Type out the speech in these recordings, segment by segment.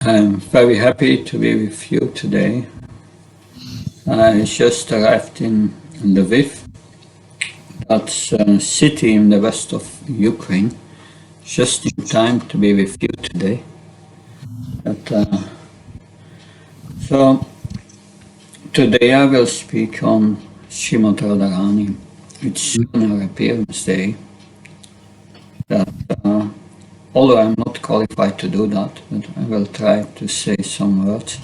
I'm very happy to be with you today. I just arrived in Lviv, that's a city in the west of Ukraine, just in time to be with you today. So today I will speak on Srimad Radharani. It's her appearance day. Although I'm not qualified to do that, but I will try to say some words.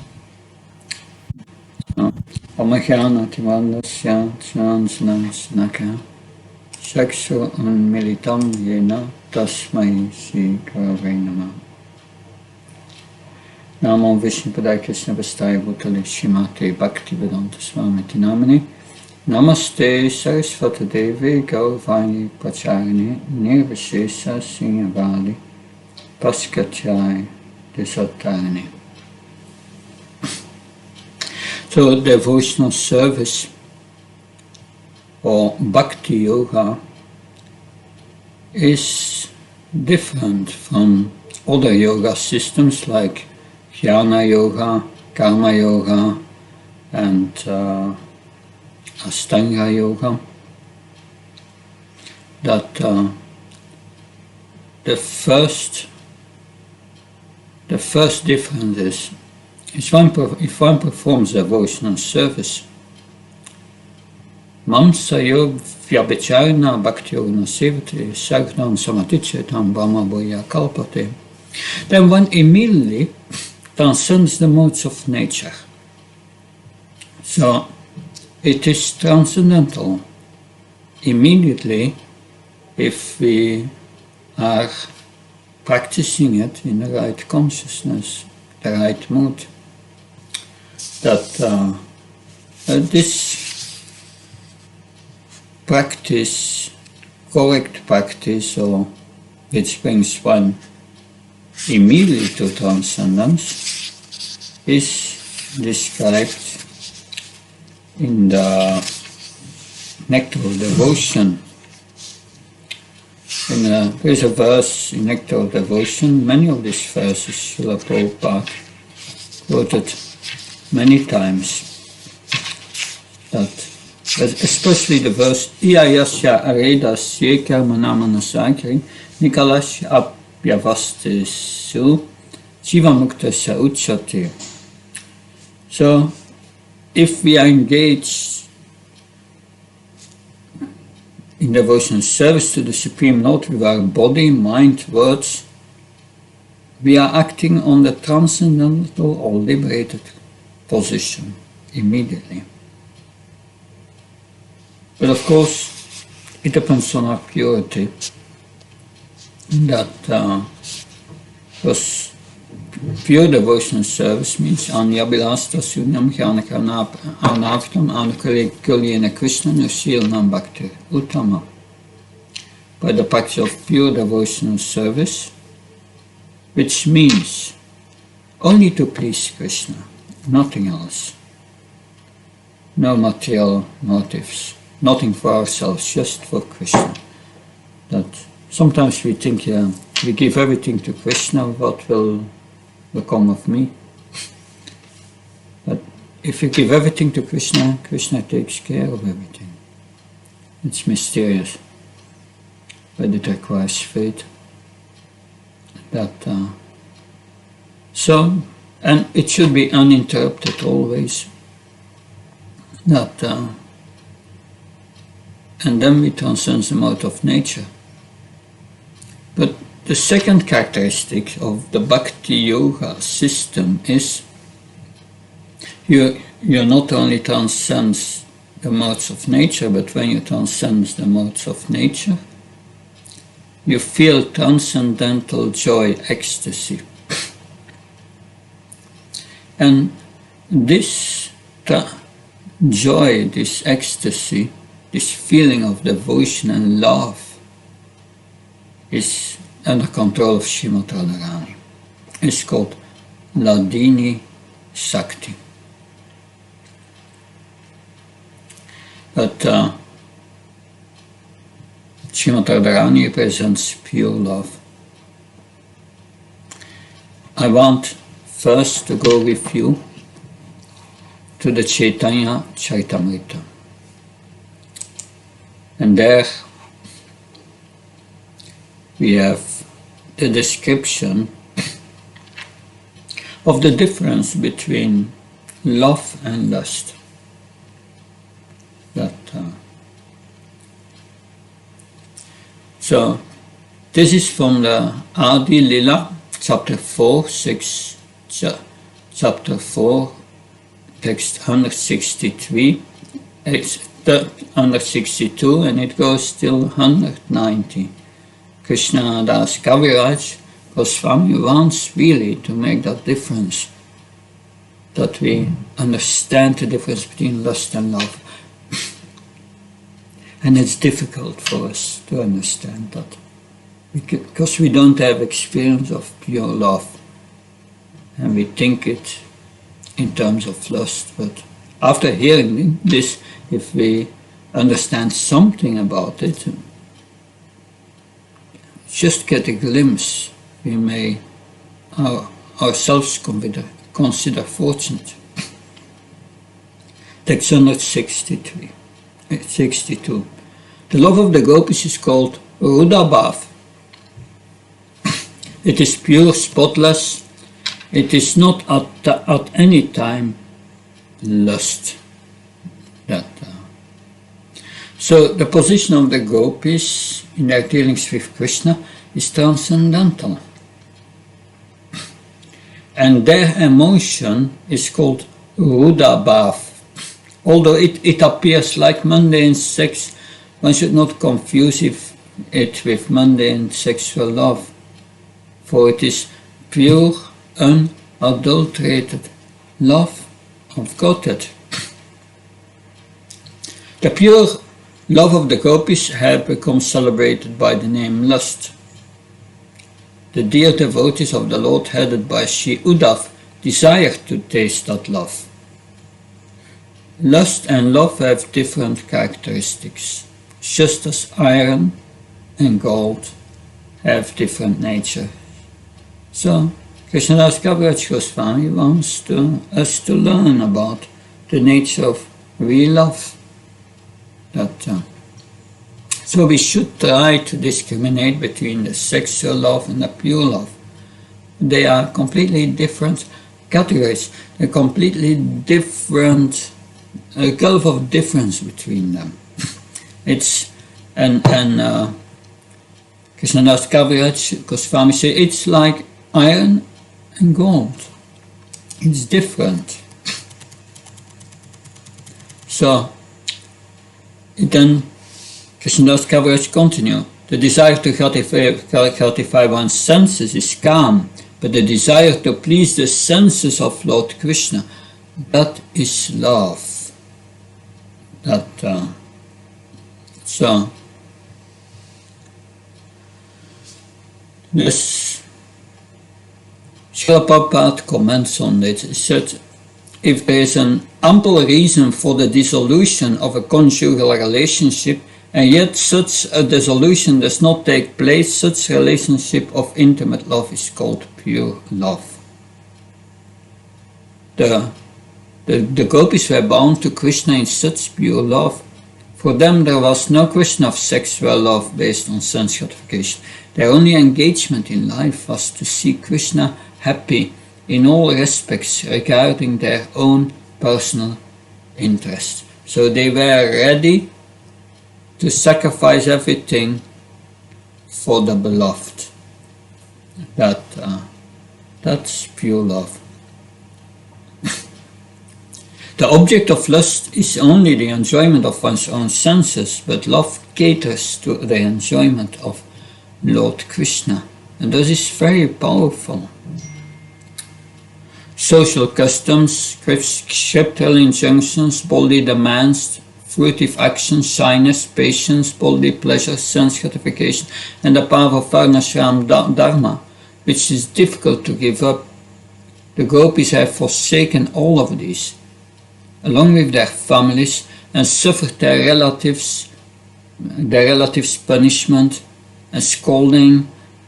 Omagyanativalasya Transnamsnaka Shakshu Unmilitam Yena Tasmai Sri Gurave Namah. Namo Vishnupadaya Krishna Vastaya Bhutale Srimate Bhaktivedanta Swamiti Namani Namaste Saraswata Devi Gaurvani Pracharini Nirvishesha Sinyavali Paskachai Desattarini. So devotional service or bhakti yoga is different from other yoga systems like jnana yoga, karma yoga, and Ashtanga yoga. That the first difference is if one performs devotional service, Mamsayo Vyabhicharna Bhakti-yoga Sevate Sargnam Samatichetam Brahma Boya Kalpate, then one immediately transcends the modes of nature. So it is transcendental immediately if we are practicing it in the right consciousness, the right mood. That this practice, correct practice, or which brings one immediately to transcendence, is described in the Nectar of Devotion. There is a verse in Nectar of Devotion, many of these verses Srila Prabhupada quoted many times, that especially the verse Iyayasya Aredasya Karmanamanasankari Nikalasya Apyavastesu Jivamuktasya Uchati. So if we are engaged in devotional service to the Supreme Lord with our body, mind, words, we are acting on the transcendental or liberated position immediately. But of course, it depends on our purity. That because pure devotional service means Anyabhilasta Sunyam Jnana Arnavtam Anukulyena Krishna Nushilnam Bhakti Uttama. By the practice of pure devotional service, which means only to please Krishna, nothing else. No material motives, nothing for ourselves, just for Krishna. That sometimes we think, we give everything to Krishna, what will become of me? But if you give everything to Krishna, Krishna takes care of everything. It's mysterious, but it requires faith. So, and it should be uninterrupted always. And then we transcend the mode of nature. But the second characteristic of the Bhakti Yoga system is you not only transcend the modes of nature, but when you transcend the modes of nature, you feel transcendental joy, ecstasy. And this joy, this ecstasy, this feeling of devotion and love is under control of Srimad Radharani. It's called Ladini Sakti. But Srimad Radharani represents pure love. I want first to go with you to the Chaitanya Charitamrita. And there we have the description of the difference between love and lust. So this is from the Adi Lila, chapter 4, chapter 4, text 163, 162, and it goes till 190. Krishna Das Kaviraj Goswami wants really to make that difference, that we understand the difference between lust and love. And it's difficult for us to understand that, because we don't have experience of pure love, and we think it in terms of lust. But after hearing this, if we understand something about it, just get a glimpse, we may ourselves consider fortunate. Text 162. The love of the gopis is called Rudabhav. It is pure, spotless. It is not at any time lust. So the position of the gopis in their dealings with Krishna is transcendental. And their emotion is called Rudabhav. Although it appears like mundane sex, one should not confuse it with mundane sexual love, for it is pure, unadulterated love of Godhead. The pure love of the gopis have become celebrated by the name lust. The dear devotees of the Lord, headed by Sri Uddhav, desire to taste that love. Lust and love have different characteristics, just as iron and gold have different nature. So, Krishnadas Kaviraj Goswami wants us to learn about the nature of real love. So we should try to discriminate between the sexual love and the pure love. They are completely different categories, a completely different gulf of difference between them. It's Krishnadas Kaviraj Goswami says it's like iron and gold. It's different. So then Krishnadas Kaviraj continue. The desire to gratify one's senses is calm, but the desire to please the senses of Lord Krishna, that is love. So this Srila Prabhupada comments on it. He said, if there is an ample reason for the dissolution of a conjugal relationship, and yet such a dissolution does not take place, such relationship of intimate love is called pure love. The gopis were bound to Krishna in such pure love. For them there was no question of sexual love based on sense gratification. Their only engagement in life was to see Krishna happy in all respects regarding their own personal interest. So they were ready to sacrifice everything for the beloved. That's pure love. The object of lust is only the enjoyment of one's own senses, but love caters to the enjoyment of Lord Krishna, and this is very powerful. Social customs, scriptural injunctions, bodily demands, fruitive action, shyness, patience, bodily pleasure, sense gratification, and the path of Varnashram Dharma, which is difficult to give up. The gopis have forsaken all of these, along with their families, and suffered their relatives' punishment and scolding,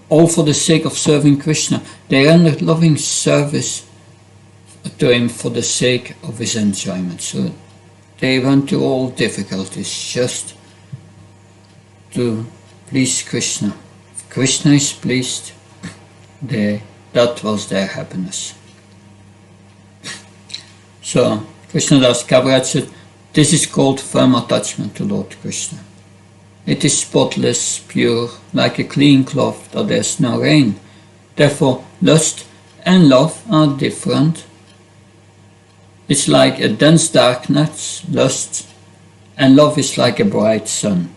all for the sake of serving Krishna. They rendered loving service to him for the sake of his enjoyment. So they went to all difficulties just to please Krishna. If Krishna is pleased, that was their happiness. So Krishnadas Kaviraj said, this is called firm attachment to Lord Krishna. It is spotless, pure, like a clean cloth that there's no rain. Therefore, lust and love are different. It's like a dense darkness, lust, and love is like a bright sun.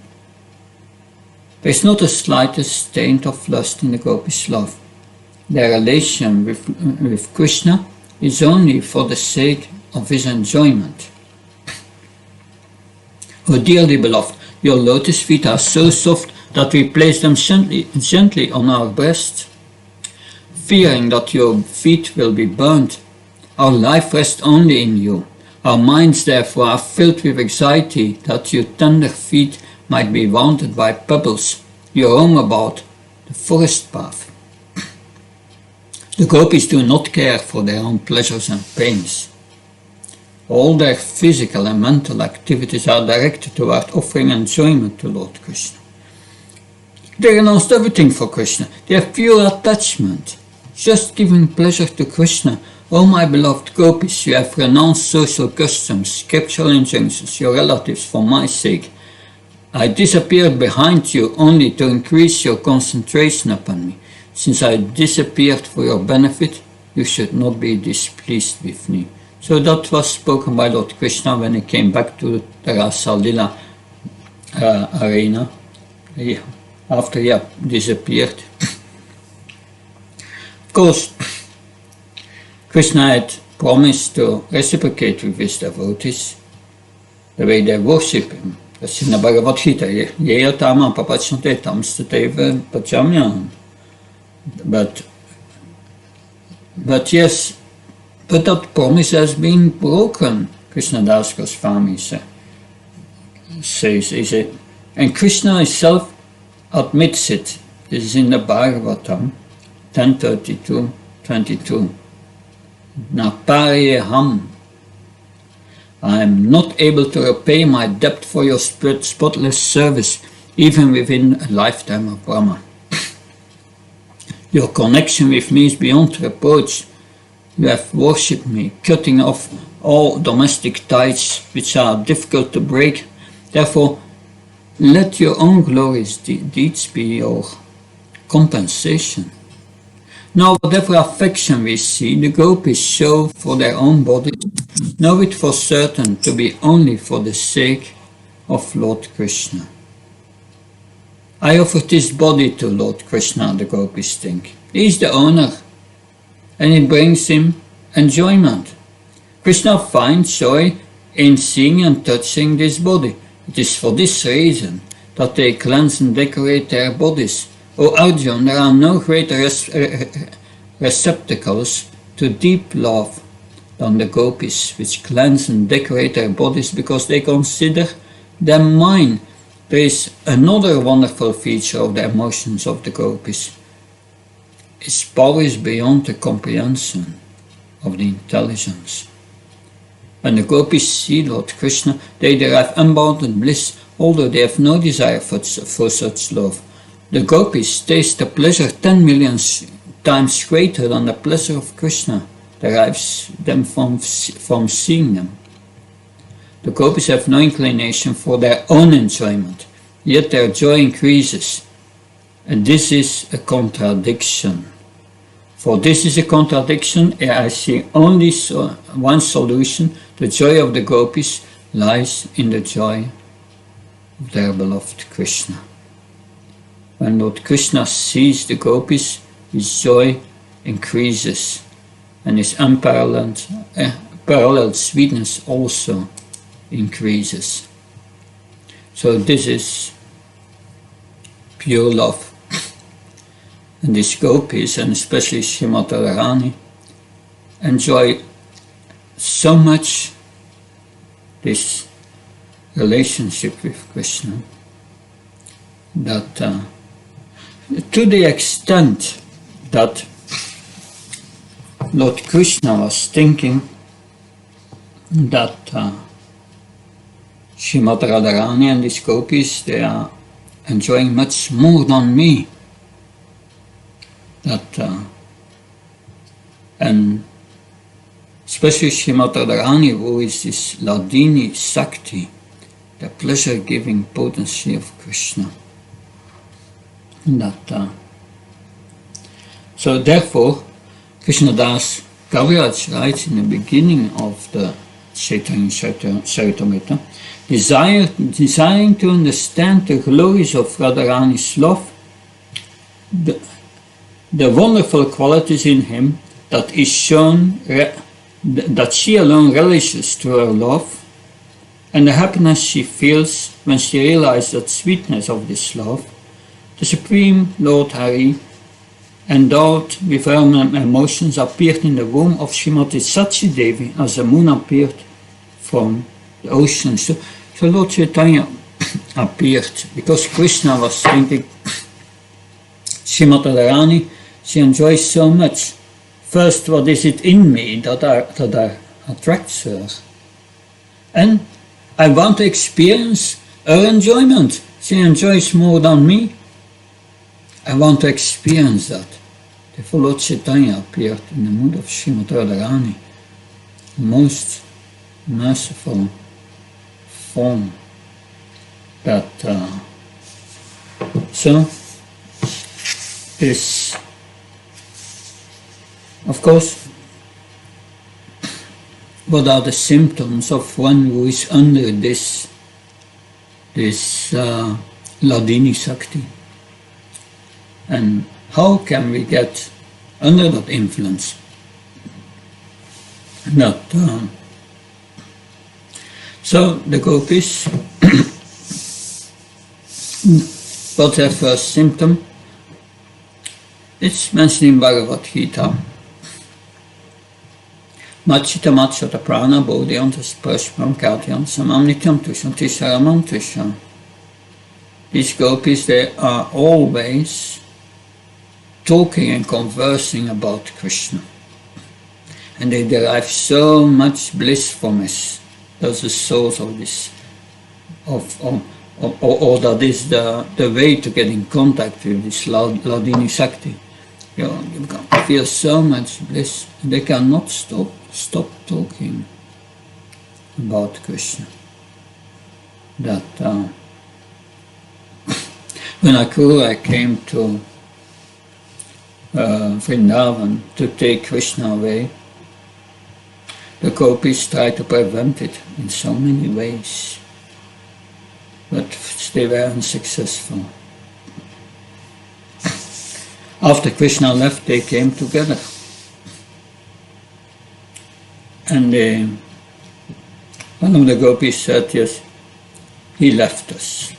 There is not the slightest taint of lust in the gopis' love. Their relation with Krishna is only for the sake of his enjoyment. Oh dearly beloved, your lotus feet are so soft that we place them gently on our breast, fearing that your feet will be burned. Our life rests only in you. Our minds therefore are filled with anxiety that your tender feet might be wounded by pebbles you roam about the forest path. The gopis do not care for their own pleasures and pains. All their physical and mental activities are directed toward offering enjoyment to Lord Krishna. They renounced everything for Krishna. They have pure attachment, just giving pleasure to Krishna. Oh my beloved gopis, you have renounced social customs, scriptural injunctions, your relatives for my sake. I disappeared behind you only to increase your concentration upon me. Since I disappeared for your benefit, you should not be displeased with me. So that was spoken by Lord Krishna when he came back to the Rasa Lila arena, after he had disappeared. Of course, Krishna had promised to reciprocate with his devotees the way they worship him. That's in the Bhagavad Gita. Yeya tama papachnate tamstateva pachamyam. But yes, but that promise has been broken, Krishnadas Goswami says. And Krishna himself admits it. This is in the Bhagavatam 10:32-22. Naparyeham. I am not able to repay my debt for your spotless service, even within a lifetime of Brahma. Your connection with me is beyond reproach. You have worshipped me, cutting off all domestic ties which are difficult to break. Therefore, let your own glorious deeds be your compensation. Now, whatever affection we see the gopis show for their own bodies, know it for certain to be only for the sake of Lord Krishna. I offered this body to Lord Krishna, the gopis think. He is the owner, and it brings him enjoyment. Krishna finds joy in seeing and touching this body. It is for this reason that they cleanse and decorate their bodies. O Arjuna, there are no greater receptacles to deep love than the gopis, which cleanse and decorate their bodies because they consider them mine. There is another wonderful feature of the emotions of the gopis. Its power is beyond the comprehension of the intelligence. When the gopis see Lord Krishna, they derive unbounded bliss, although they have no desire for such love. The gopis taste the pleasure 10 million times greater than the pleasure of Krishna derives them from seeing them. The gopis have no inclination for their own enjoyment, yet their joy increases. And this is a contradiction. For this is a contradiction, I see only one solution. The joy of the gopis lies in the joy of their beloved Krishna. When Lord Krishna sees the gopis, his joy increases, and his unparalleled sweetness also increases. So this is pure love. And these gopis, and especially Srimati Radharani, enjoy so much this relationship with Krishna that to the extent that Lord Krishna was thinking that Srimati Radharani and these gopis, they are enjoying much more than me. And especially Srimati Radharani, who is this Ladini Sakti, the pleasure-giving potency of Krishna. So therefore, Krishnadas Kaviraj writes in the beginning of the Chaitanya Charitamrita, desiring to understand the glories of Radharani's love, the wonderful qualities in him that is shown, that she alone relishes to her love, and the happiness she feels when she realizes the sweetness of this love, the Supreme Lord Hari, endowed with her emotions, appeared in the womb of Srimati Sachi Devi as the moon appeared from the ocean. So Lord Chaitanya appeared because Krishna was thinking, Srimati Radharani, she enjoys so much. First, what is it in me that attracts her? And I want to experience her enjoyment. She enjoys more than me. I want to experience that. Therefore Lord Chaitanya appeared in the mood of Srimati Radharani, most merciful form. So this, of course, what are the symptoms of one who is under this Ladini Sakti? And how can we get under that influence? So the gopis, what's their first symptom? It's mentioned in Bhagavad Gita. Machita Machata Prana Bodhyantas Prashpam Katyan Samam Nityam Tusham Tisharamam Tusham. These gopis, they are always talking and conversing about Krishna. And they derive so much bliss from us. That's the source of this, or that is the way to get in contact with this Ladini Sakti. You can feel so much bliss. They cannot stop talking about Krishna. When Akrura came to Vrindavan to take Krishna away, the gopis tried to prevent it in so many ways, but they were unsuccessful. After Krishna left, they came together, and one of the gopis said, yes, he left us.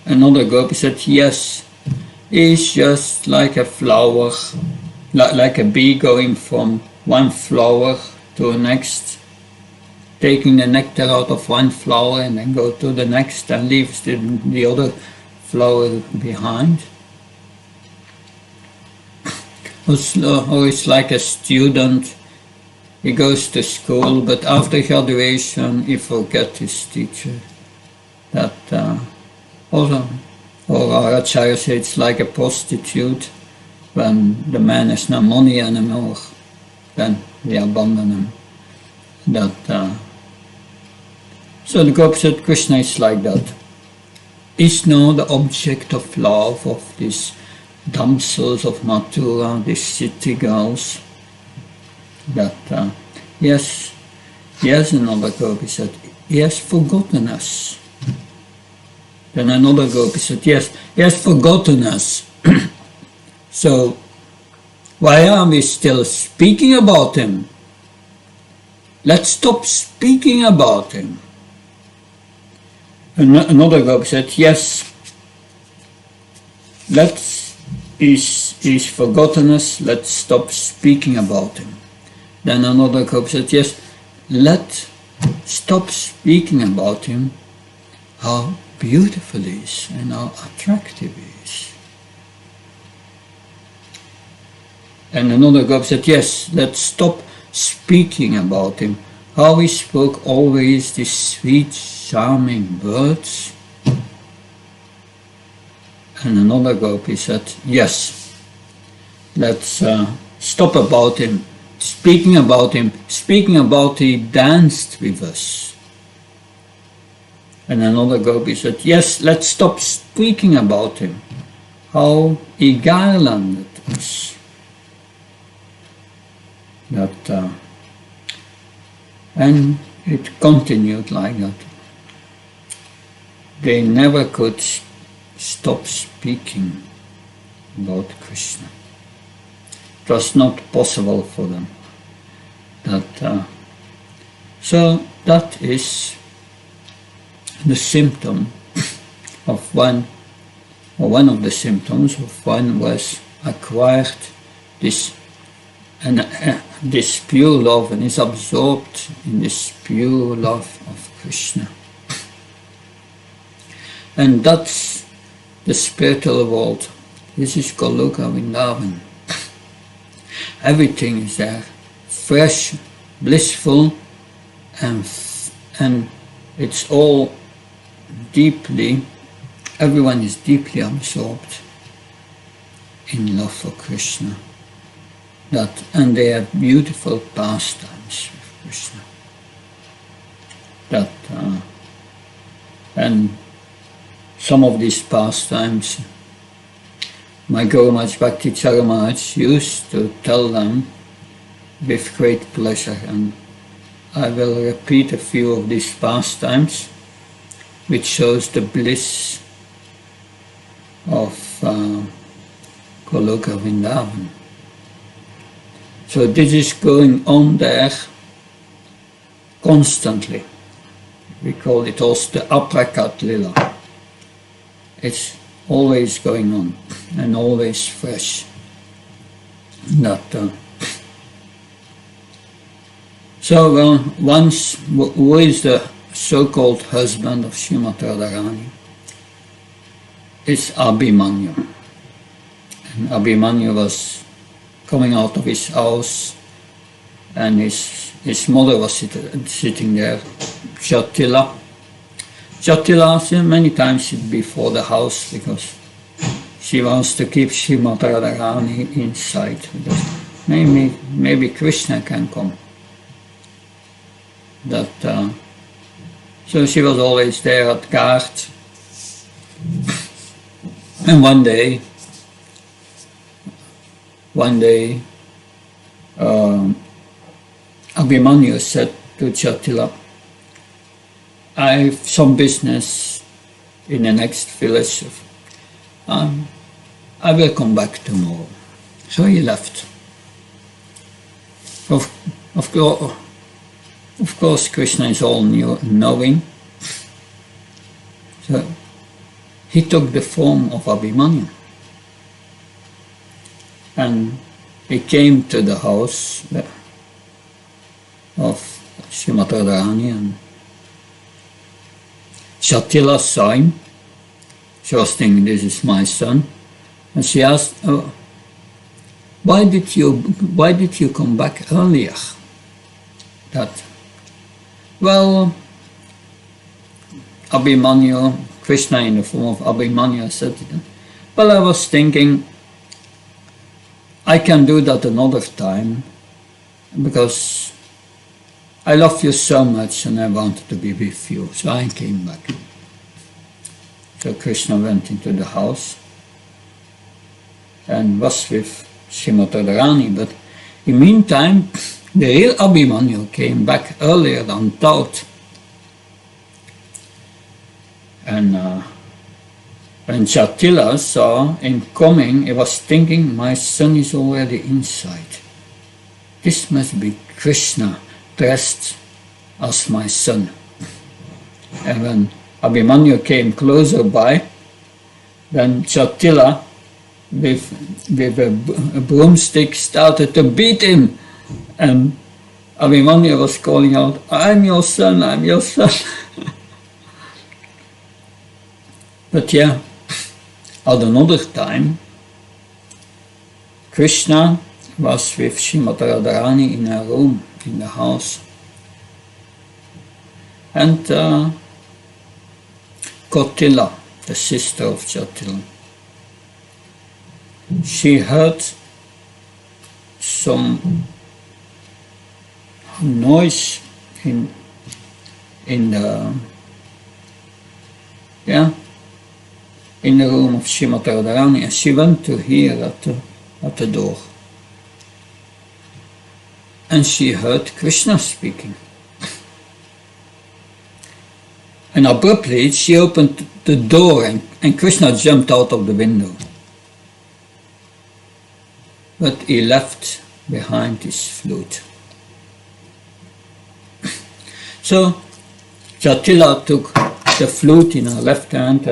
Another gopi said, yes, he's just like a flower, like a bee going from one flower to the next, taking the nectar out of one flower and then go to the next and leaves the other flower behind. Or it's like a student, he goes to school, but after graduation he forgets his teacher. Or our Acharya says it's like a prostitute, when the man has no money anymore, then we abandon him. So the Gopi said Krishna is like that. Is now the object of love of these damsels of Mathura, these city girls. Yes, another Gopi said, he has forgotten us. Then another Gopi said, yes, he has forgotten us. So, why are we still speaking about him? Let's stop speaking about him. Another Gopi said, yes, he's forgotten us, let's stop speaking about him. Then another Gopi said, yes, let's stop speaking about him, how beautiful he is and how attractive he is. And another group said, yes, let's stop speaking about him. How he spoke always these sweet, charming words. And another group, he said, yes, let's stop about him, speaking about he danced with us. And another group, he said, yes, let's stop speaking about him, how he garlanded us. And it continued like that. They never could stop speaking about Krishna. It was not possible for them. So that is the symptom of one of the symptoms of one who has acquired this pure love and is absorbed in this pure love of Krishna. And that's the spiritual world. This is Goloka Vrindavan. Everything is there, fresh, blissful, and it's all everyone is deeply absorbed in love for Krishna. And they have beautiful pastimes with Krishna. And some of these pastimes, my Guru Maharaj Bhakti Chara Maharaj used to tell them with great pleasure, and I will repeat a few of these pastimes, which shows the bliss of Goloka Vrindavan. So this is going on there constantly. We call it also the Aprakat Lila. It's always going on and always fresh. Once, who is the so-called husband of Srimati Radharani? It's Abhimanyu. And Abhimanyu was coming out of his house, and his mother was sitting there, Jatila. Jatila many times before the house because she wants to keep Srimati Radharani inside. Because maybe Krishna can come. So she was always there at guard. And one day, Abhimanyu said to Jatila, I have some business in the next village. I will come back tomorrow. So he left. Of course, Krishna is all knowing. So he took the form of Abhimanyu. And he came to the house of Srimati Radharani, and Jatila saw him. She was thinking, this is my son. And she asked, why did you come back earlier? Well, Abhimanyu, Krishna in the form of Abhimanyu said, well, I was thinking, I can do that another time, because I love you so much and I wanted to be with you, so I came back. So Krishna went into the house and was with Srimati Radharani, but in the meantime, the real Abhimanyu came back earlier than thought. And when Jatila saw him coming, he was thinking, my son is already inside. This must be Krishna dressed as my son. And when Abhimanyu came closer by, then Jatila, with a broomstick, started to beat him. And Abhimanyu was calling out, I'm your son, I'm your son. But at another time, Krishna was with Srimati Radharani in her room in the house. And Kotila, the sister of Jatila, she heard some noise in the room of Srimati Radharani, and she went to hear at the door. And she heard Krishna speaking. And abruptly she opened the door and Krishna jumped out of the window. But he left behind his flute. So Jatila took the flute in her left hand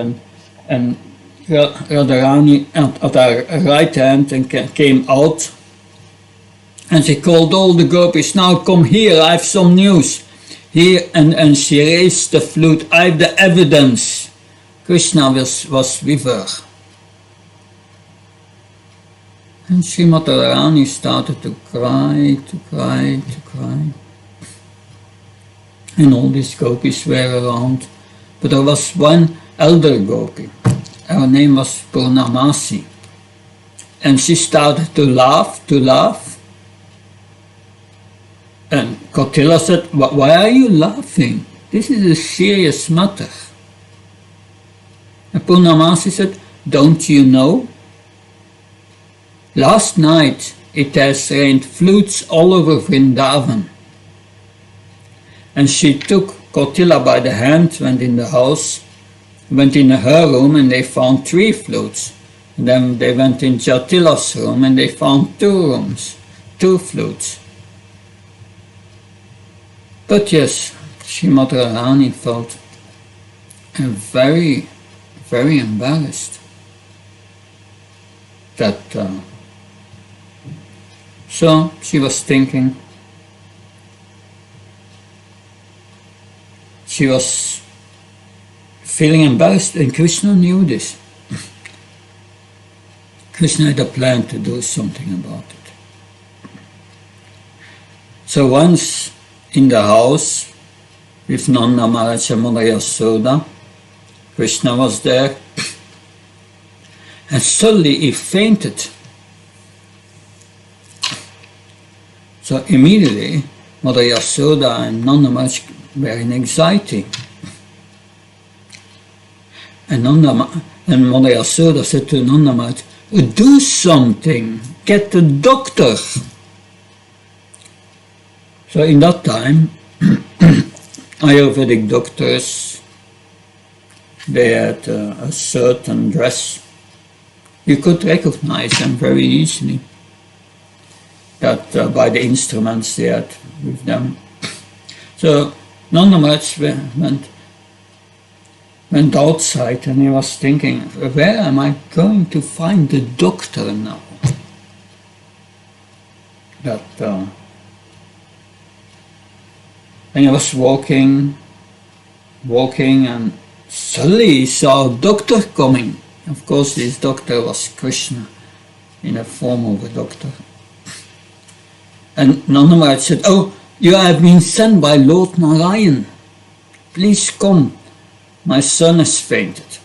and Radharani at her right hand and came out. And she called all the gopis, now come here, I have some news. Here, and she raised the flute, I have the evidence. Krishna was with her. And Srimati Radharani started to cry. And all these gopis were around. But there was one elder gopi. Her name was Purnamasi. And she started to laugh. And Kotila said, why are you laughing? This is a serious matter. And Purnamasi said, don't you know? Last night it has rained flutes all over Vrindavan. And she took Kotila by the hand, went in the house, went in her room and they found 3 flutes. And then they went in Jatila's room and they found 2 flutes. But yes, Srimati Radharani felt very, very embarrassed that so she was thinking, she was feeling embarrassed, and Krishna knew this. Krishna had a plan to do something about it. So once in the house with Nanda Maharaj and Mother Yasoda, Krishna was there, and suddenly he fainted. So immediately Mother Yasoda and Nanda Maharaj were in anxiety. And Mother Yasoda said to Nanda Maharaj, do something, get the doctor. So in that time, Ayurvedic doctors, they had a certain dress. You could recognize them very easily, that by the instruments they had with them. So Nanda Maharaj went outside and he was thinking, where am I going to find the doctor now? And he was walking, and suddenly he saw a doctor coming. Of course, this doctor was Krishna, in the form of a doctor. And Nanda Maharaj said, oh, you have been sent by Lord Narayan. Please come, my son has fainted.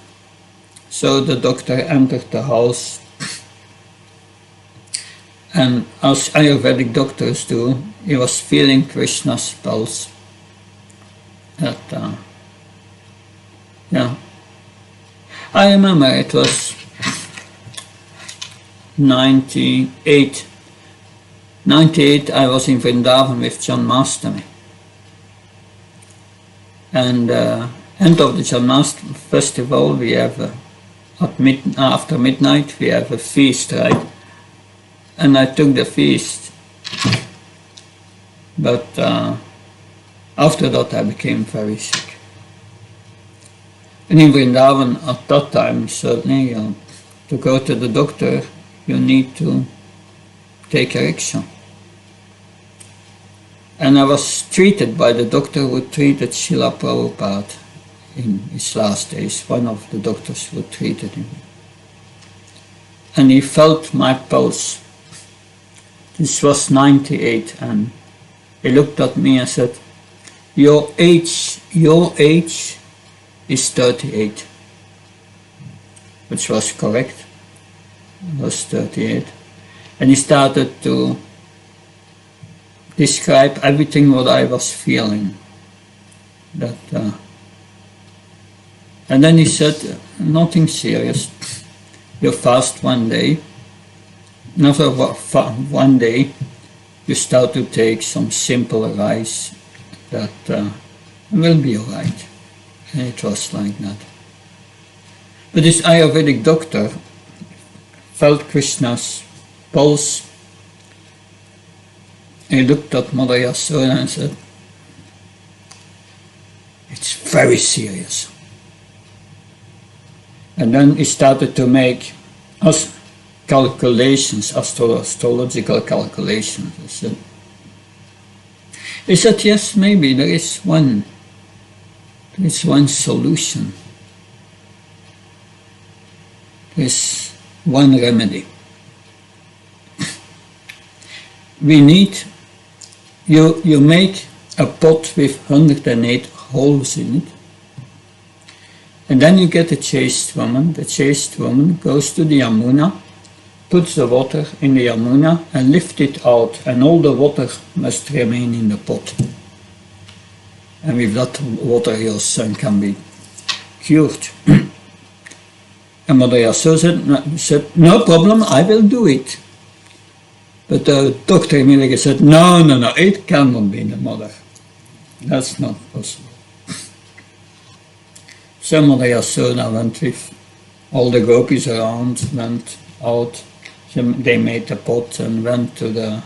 So the doctor entered the house. And as Ayurvedic doctors do, he was feeling Krishna's pulse. I remember it was 98. I was in Vrindavan with Janmashtami. And end of the Janmashtami festival, we have after midnight we have a feast, right? And I took the feast. But after that I became very sick. And in Vrindavan at that time, certainly, to go to the doctor, you need to take a rickshaw. And I was treated by the doctor who treated Srila Prabhupada in his last days, one of the doctors who treated him. And he felt my pulse. This was 98, and he looked at me and said, your age is 38, which was correct. It was 38. And he started to describe everything what I was feeling. And then he said, nothing serious. You fast one day. Another one day, you start to take some simple rice. That will be alright. And it was like that. But this Ayurvedic doctor felt Krishna's pulse. He looked at Mother Yasoda and said, it's very serious. And then he started to make calculations, astrological calculations. He said, yes, maybe there is one solution. There is one remedy. We need, you make a pot with 108 holes in it, and then you get a chaste woman. The chaste woman goes to the Yamuna, puts the water in the Yamuna and lift it out, and all the water must remain in the pot. And with that water your son can be cured. And Mother Yasoda said, no problem, I will do it. But the doctor immediately said, no, it cannot be the mother. That's not possible. So Mother Yasoda went with all the gopis around, went out. They made the pot and went to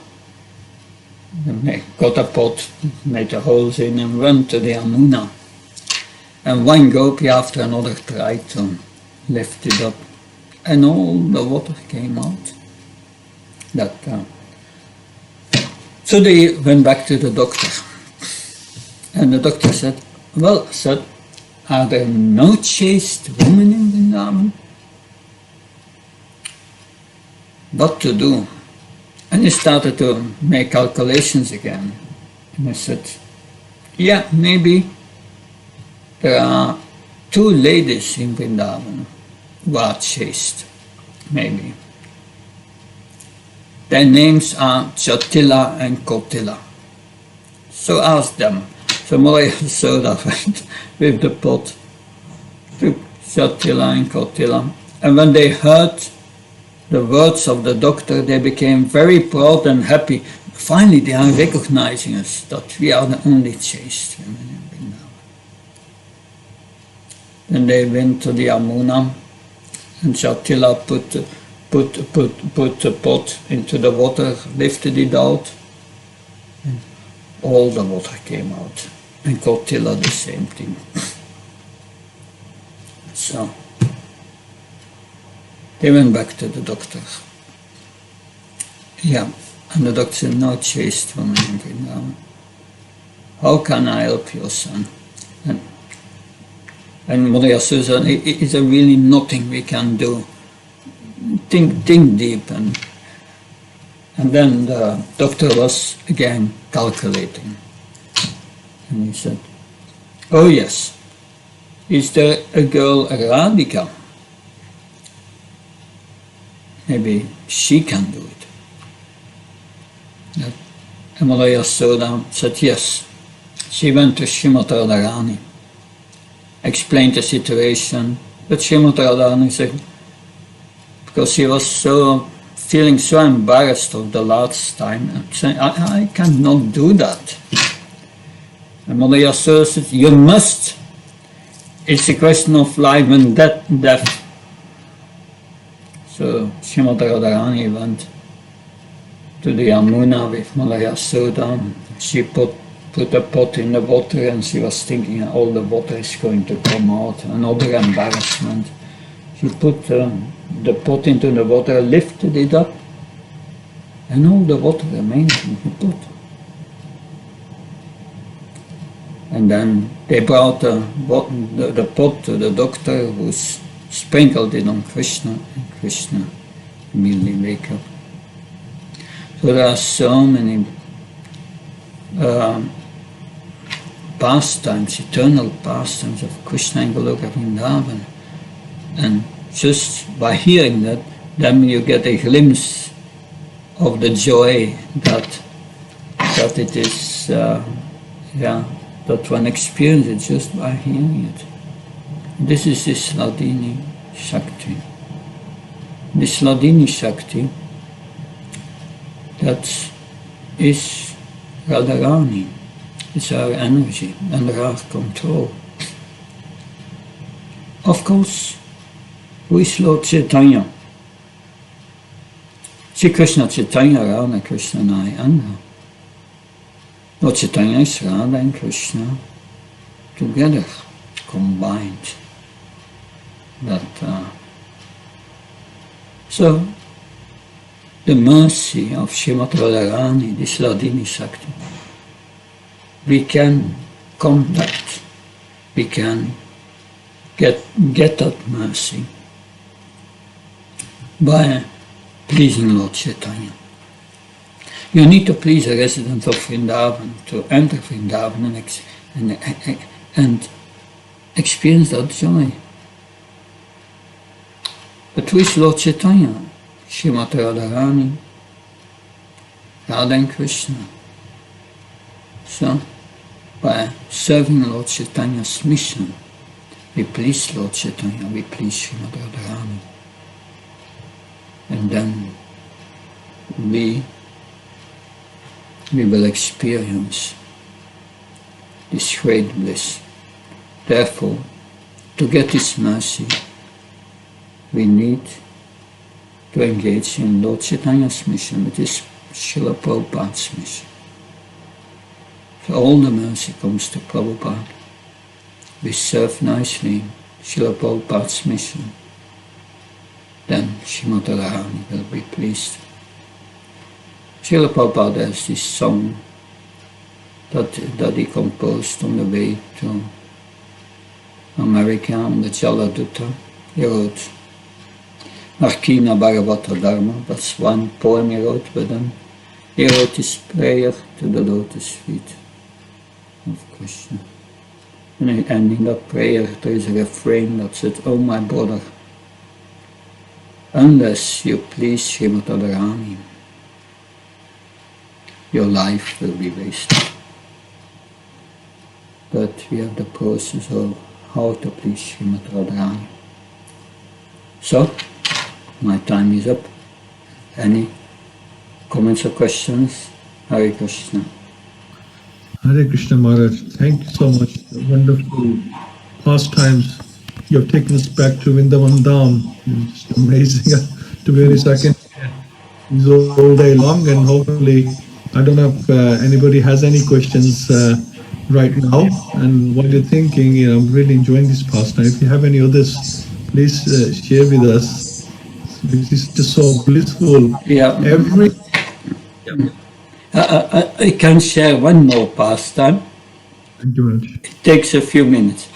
got a pot, made the holes in, and went to the Yamuna. And one gopi after another tried to lift it up, and all the water came out. So they went back to the doctor, and the doctor said, well, sir, are there no chaste women in Vrindavan? What to do? And he started to make calculations again. And I said, yeah, maybe there are 2 ladies in Vrindavan who are chaste, maybe. Their names are Jatila and Kotila. So ask them. So Mother Yasoda went with the pot to Jatila and Kotila. And when they heard the words of the doctor, they became very proud and happy. Finally, they are recognizing us, that we are the only chaste women in Vrindavan. Then they went to the Yamuna, and Jatila put the pot into the water, lifted it out, and all the water came out. And Kotila the same thing. So they went back to the doctor. Yeah, and the doctor said, no chaste woman in Vrindavan. How can I help your son? And Mother Yasoda said, is there really nothing we can do? Think deep. And then the doctor was again calculating. And he said, oh yes, is there a girl, Radhika? Maybe she can do it. And Mother Yasoda said yes. She went to Srimati Radharani, explained the situation, but Srimati Radharani said, because she was feeling so embarrassed of the last time, saying, I cannot do that. And Mother Yasoda said, you must. It's a question of life and death. So Srimati Radharani went to the Yamuna with Mother Yasoda. She put a pot in the water, and she was thinking all the water is going to come out. Another embarrassment. She put the pot into the water, lifted it up, and all the water remained in the pot. And then they brought the pot to the doctor, who sprinkled it on Krishna, and Krishna immediately wake up. There are so many pastimes, eternal pastimes of Krishna and Goloka Vrindavan. And just by hearing that, then you get a glimpse of the joy that it is, that one experiences just by hearing it. This is this Hladini Shakti. This Hladini Shakti, that is Radharani. It's our energy under our control. Of course, who is Lord Chaitanya? Sri Krishna Chaitanya, Radha Krishna and Anga. Lord Chaitanya is Radha and Krishna together, combined. So, the mercy of Srimati Radharani, this Hladini Shakti, we can contact, we can get that mercy by pleasing Lord Chaitanya. You need to please a resident of Vrindavan to enter Vrindavan and experience that joy. But who is Lord Chaitanya? Srimati Radharani, Radha and Krishna. So, by serving Lord Chaitanya's mission, we please Lord Chaitanya, we please Srimati Radharani. And then we will experience this great bliss. Therefore, to get this mercy, we need to engage in Lord Chaitanya's mission, which is Srila Prabhupada's mission. So all the mercy comes to Prabhupada. We serve nicely Srila Prabhupada's mission. Then Srimati Radharani will be pleased. Srila Prabhupada has this song that he composed on the way to America on the Jaladuta. He wrote Narkina Bhagavata Dharma, that's one poem he wrote, but then he wrote his prayer to the lotus feet of Krishna. And in that prayer there is a refrain that said, "Oh my brother, unless you please Srimati Radharani, your life will be wasted." But we have the process of how to please Srimati Radharani. So, my time is up. Any comments or questions? Hare Krishna. Hare Krishna Maharaj, thank you so much. Wonderful pastimes. You have taken us back to Vrindavan Dham. It's just amazing. To be honest, I can go all day long, and hopefully, I don't know if anybody has any questions right now. And while you're thinking, I'm really enjoying this pastime. If you have any others, please share with us. This is just so blissful. Yeah. I can share one more pastime. Thank you much. It takes a few minutes.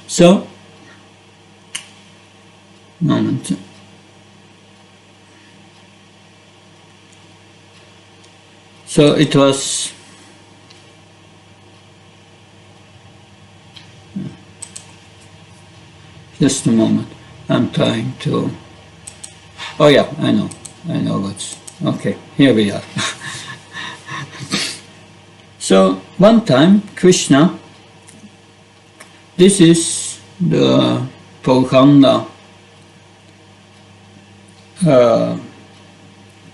So, moment. So it was just a moment. I'm trying to. Oh yeah, I know what's okay. Here we are. So one time, Krishna. This is the Purganda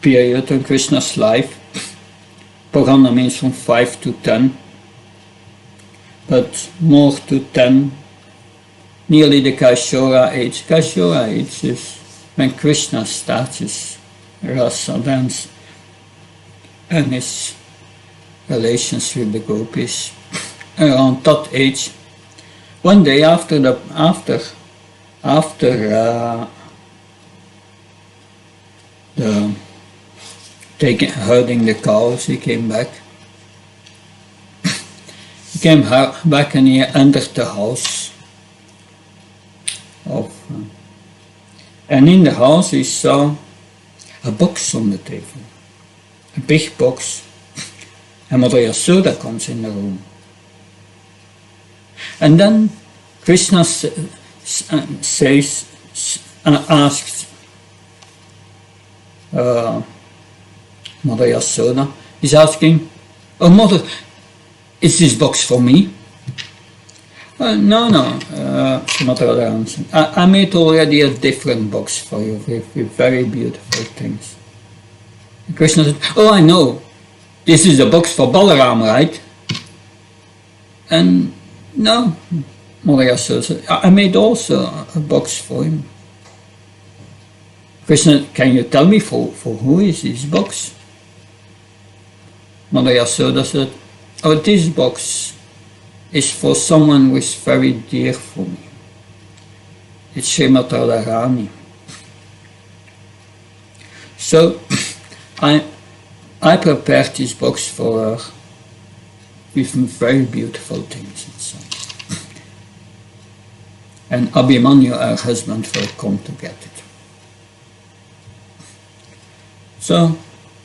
period in Krishna's life. Purganda means from 5 to 10, but more to 10, nearly the Kaishora age. Kaishora age is when Krishna starts his rasa dance and his relations with the gopis. Around that age, one day after herding the cows, he came back. He came back and he entered the house of And in the house he saw a box on the table, a big box. And Mother Yasoda comes in the room. And then Krishna asks Mother Yasoda, he's asking, "Oh Mother, is this box for me?" No, she Mother answered, I made already a different box for you with very beautiful things. And Krishna said, "Oh, I know. This is a box for Balaram, right?" And no, Mother Yasoda said, I made also a box for him. Krishna, can you tell me for who is this box? Mother Yasoda said, "Oh, this box is for someone who is very dear for me. It's Srimati Radharani. So I prepared this box for her with very beautiful things inside. And Abhimanyu, her husband, will come to get it." So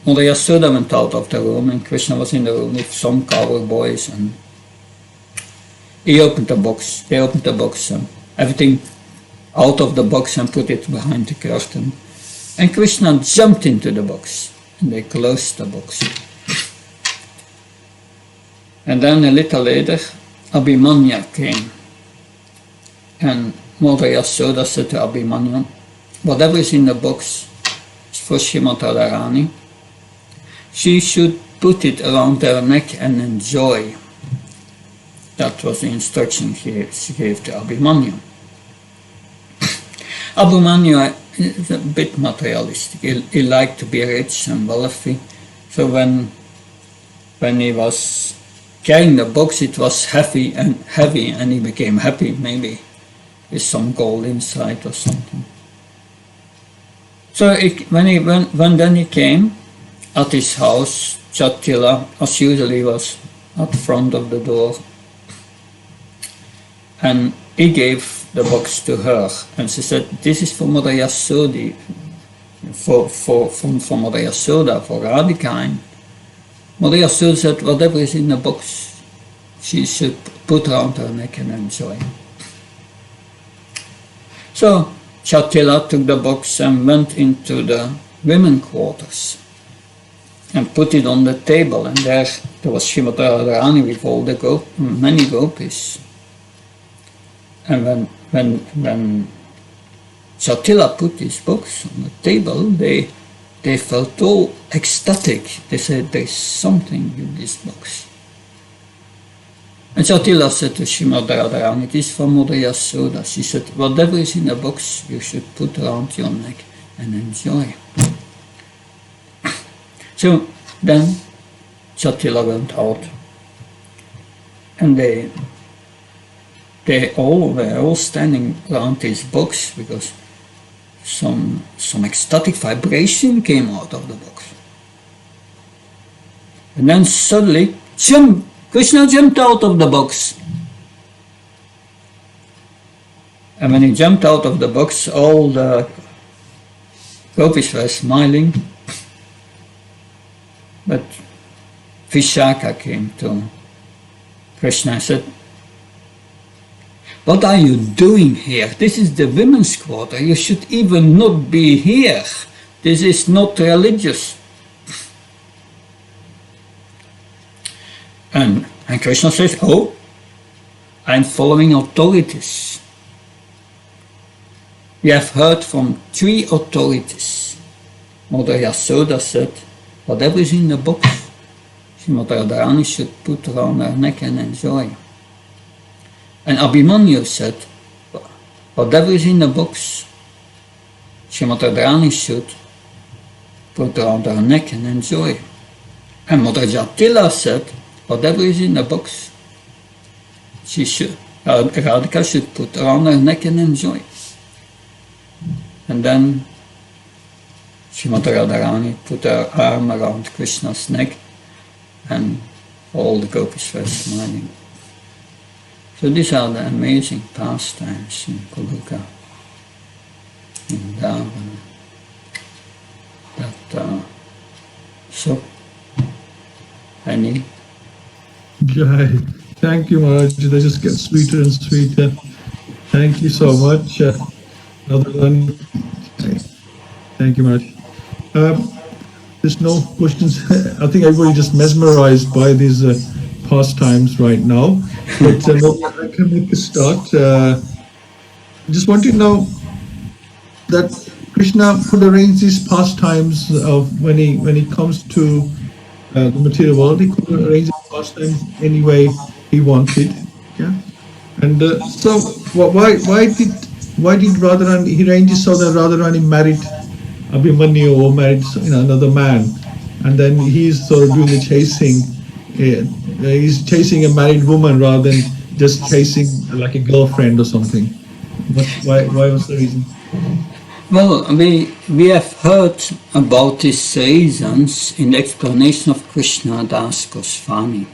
Mother Yasoda went out of the room, and Krishna was in the room with some cowboys, and he opened the box. They opened the box and everything out of the box and put it behind the curtain. And Krishna jumped into the box, and they closed the box. And then a little later, Abhimanyu came, and Mother Yasoda said to Abhimanyu, "Whatever is in the box is for Srimati Radharani. She should put it around her neck and enjoy." That was the instruction she gave to Abhimanyu. Abhimanyu is a bit materialistic. He liked to be rich and wealthy. So when he was carrying the box, it was heavy, and he became happy, maybe with some gold inside or something. So when then he came at his house, Chatila, as usually, was at the front of the door, and he gave the box to her, and she said, "This is for Mother Yasoda, for Mother Yasoda, for Radhika." And Mother Yasoda said, "Whatever is in the box, she should put around her neck and enjoy." So Chatila took the box and went into the women quarters and put it on the table, and there was Srimati Radharani with all the many gopis. And when Chatila put this box on the table, they felt all ecstatic. They said, "There's something in this box." And Chatila said to Srimati Radharani, "It is for Mother Yasoda." She said, "Whatever is in the box, you should put around your neck and enjoy." So then Chatila went out, and they were all standing around this box, because some ecstatic vibration came out of the box. And then suddenly, Krishna jumped out of the box. And when he jumped out of the box, all the gopis were smiling. But Vishaka came to Krishna and said, "What are you doing here? This is the women's quarter. You should even not be here. This is not religious." And Krishna says, "Oh, I'm following authorities. We have heard from 3 authorities." Mother Yasoda said, "Whatever is in the box, Srimati Radharani should put around her neck and enjoy." And Abhimanyu said, "Whatever is in the box, Srimati Radharani should put around her neck and enjoy." And Mother Jatila said, "Whatever is in the box, Radhika should put around her neck and enjoy." And then Srimati Radharani put her arm around Krishna's neck, and all the gopis were smiling. So these are the amazing pastimes in Goloka. Vrindavan. So, any? Jai. Thank you, Maharaj. They just get sweeter and sweeter. Thank you so much. Thank you, Maharaj. There's no questions. I think everybody just mesmerized by these pastimes right now. But maybe I can make a start. Just want to know that Krishna could arrange these pastimes of when he comes to the material world. He could arrange his pastimes any way he wanted. Yeah. And so why did Radharani, he arranges so that Radharani married Abhimanyu or married another man, and then he's sort of doing the chasing. He's chasing a married woman rather than just chasing like a girlfriend or something. Why was the reason? Well, we have heard about these reasons in the explanation of Krishna Das Goswami.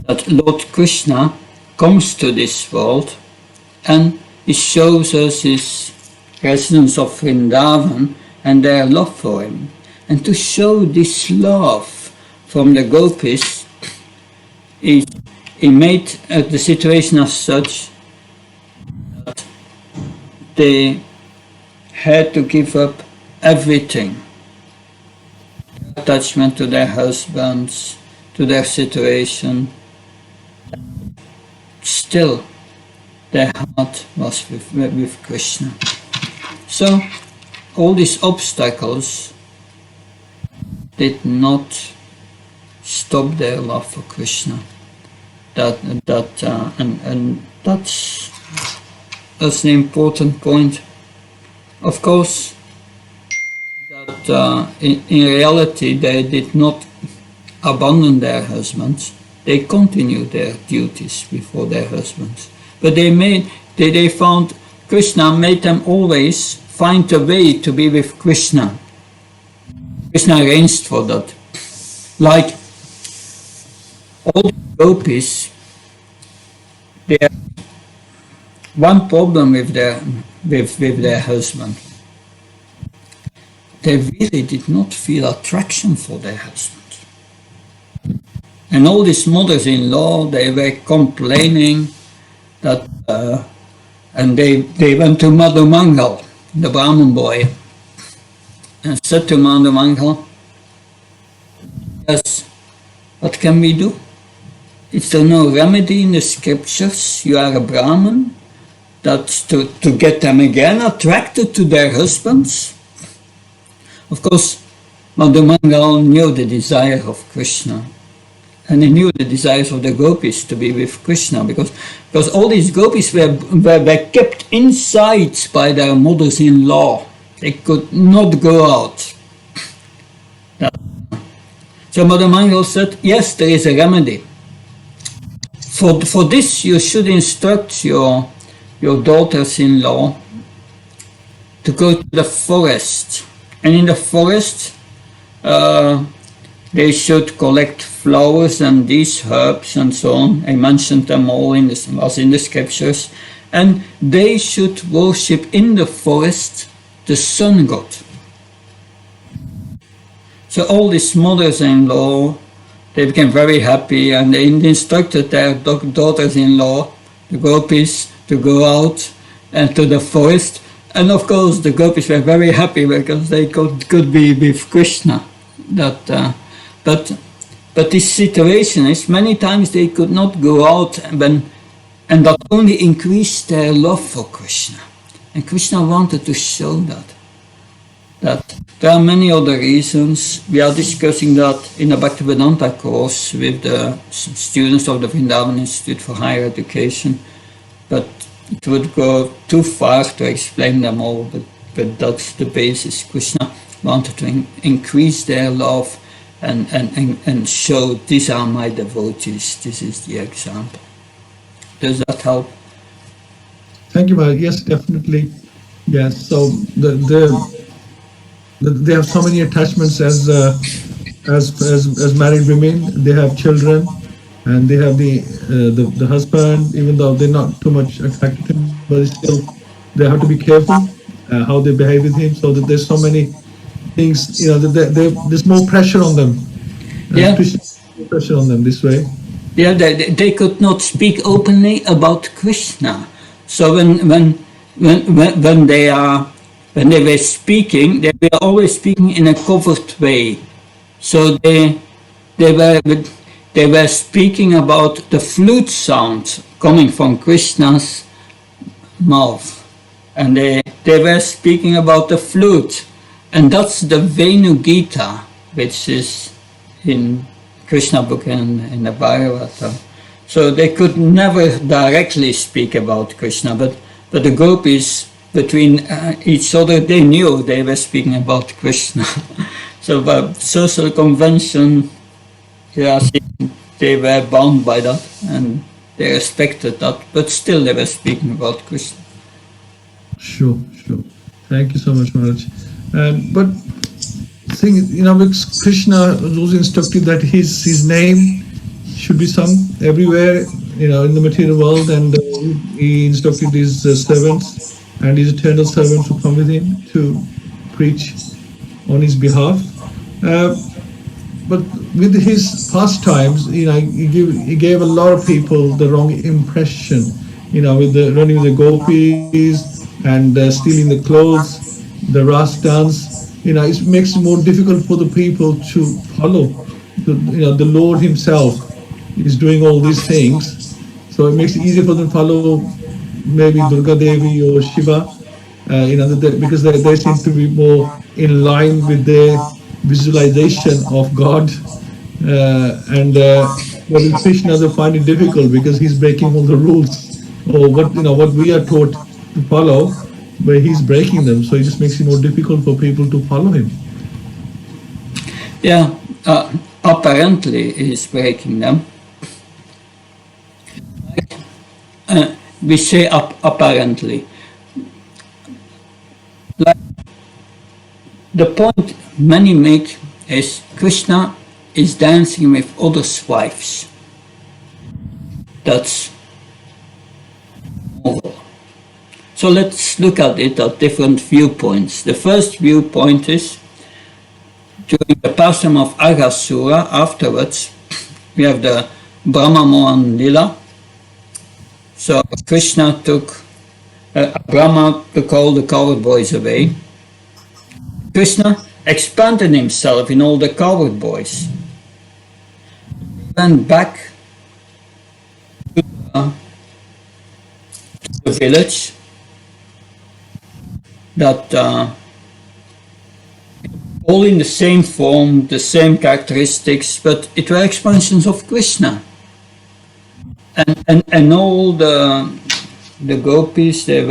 That Lord Krishna comes to this world and he shows us his residents of Vrindavan and their love for him. And to show this love from the gopis, he made the situation as such that they had to give up everything. Attachment to their husbands, to their situation. Still, their heart was with Krishna. So, all these obstacles did not stop their love for Krishna. And that's the important point. Of course, that in reality they did not abandon their husbands. They continued their duties before their husbands. But they found Krishna made them always find a way to be with Krishna. Krishna arranged for that. Like all the gopis, they have one problem with their husband. They really did not feel attraction for their husband. And all these mothers-in-law, they were complaining that, and they went to Madhu Mangal, the Brahmin boy, and said to Madhu Mangal, yes, what can we do? Is there no remedy in the scriptures? You are a Brahmin, that's to get them again attracted to their husbands? Of course, Madhu Mangal knew the desire of Krishna. And he knew the desires of the gopis to be with Krishna, because all these gopis were kept inside by their mothers-in-law. They could not go out. So Madhu Mangal said, yes, there is a remedy. For this you should instruct your daughters-in-law to go to the forest. And in the forest, they should collect flowers and these herbs and so on. I mentioned them all in the scriptures. And they should worship in the forest the sun god. So all these mothers-in-law, they became very happy, and they instructed their daughters-in-law, the gopis, to go out and to the forest. And of course the gopis were very happy because they could be with Krishna. But this situation is many times they could not go out, and that only increased their love for Krishna. And Krishna wanted to show that there are many other reasons. We are discussing that in the Bhaktivedanta course with the students of the Vrindavan Institute for Higher Education, but it would go too far to explain them all, but that's the basis. Krishna wanted to increase their love and show, these are my devotees, this is the example. Does that help? Thank you, Maharaj. Yes, definitely. Yes, so they have so many attachments as married women. They have children, and they have the husband, even though they're not too much attracted to him, but still they have to be careful how they behave with him. So that there's so many things, there's more pressure on them. Yeah. Pressure on them this way. Yeah, they could not speak openly about Krishna. So when they were speaking, they were always speaking in a covered way. So they were speaking about the flute sound coming from Krishna's mouth, and they were speaking about the flute, and that's the Venu Gita, which is in Krishna book and in the Bhagavata. So they could never directly speak about Krishna, but the gopis between each other, they knew they were speaking about Krishna. So by social convention, yeah, they were bound by that and they respected that, but still they were speaking about Krishna. Sure. Thank you so much, Maharaj. But thing, because Krishna was instructed that his name should be sung everywhere, in the material world, and he instructed his servants and his eternal servants who come with him to preach on his behalf. But with his pastimes, he gave a lot of people the wrong impression, with the running the gopis and stealing the clothes, the ras dance. It makes it more difficult for the people to follow. The Lord himself is doing all these things, so it makes it easier for them to follow maybe Durga Devi or Shiva, because they seem to be more in line with their visualization of God, and with Krishna they find it difficult because he's breaking all the rules, or what we are taught to follow, but he's breaking them, so it just makes it more difficult for people to follow him. Yeah, apparently he's breaking them. We say apparently. Like, the point many make is Krishna is dancing with others' wives. That's over. So let's look at it at different viewpoints. The first viewpoint is during the pastime of Aghasura. Afterwards, we have the Brahma Mohan Lila. So Krishna took, Brahma took all the coward boys away. Krishna expanded himself in all the coward boys. He went back to the village that all in the same form, the same characteristics, but it were expansions of Krishna. And all the gopis, they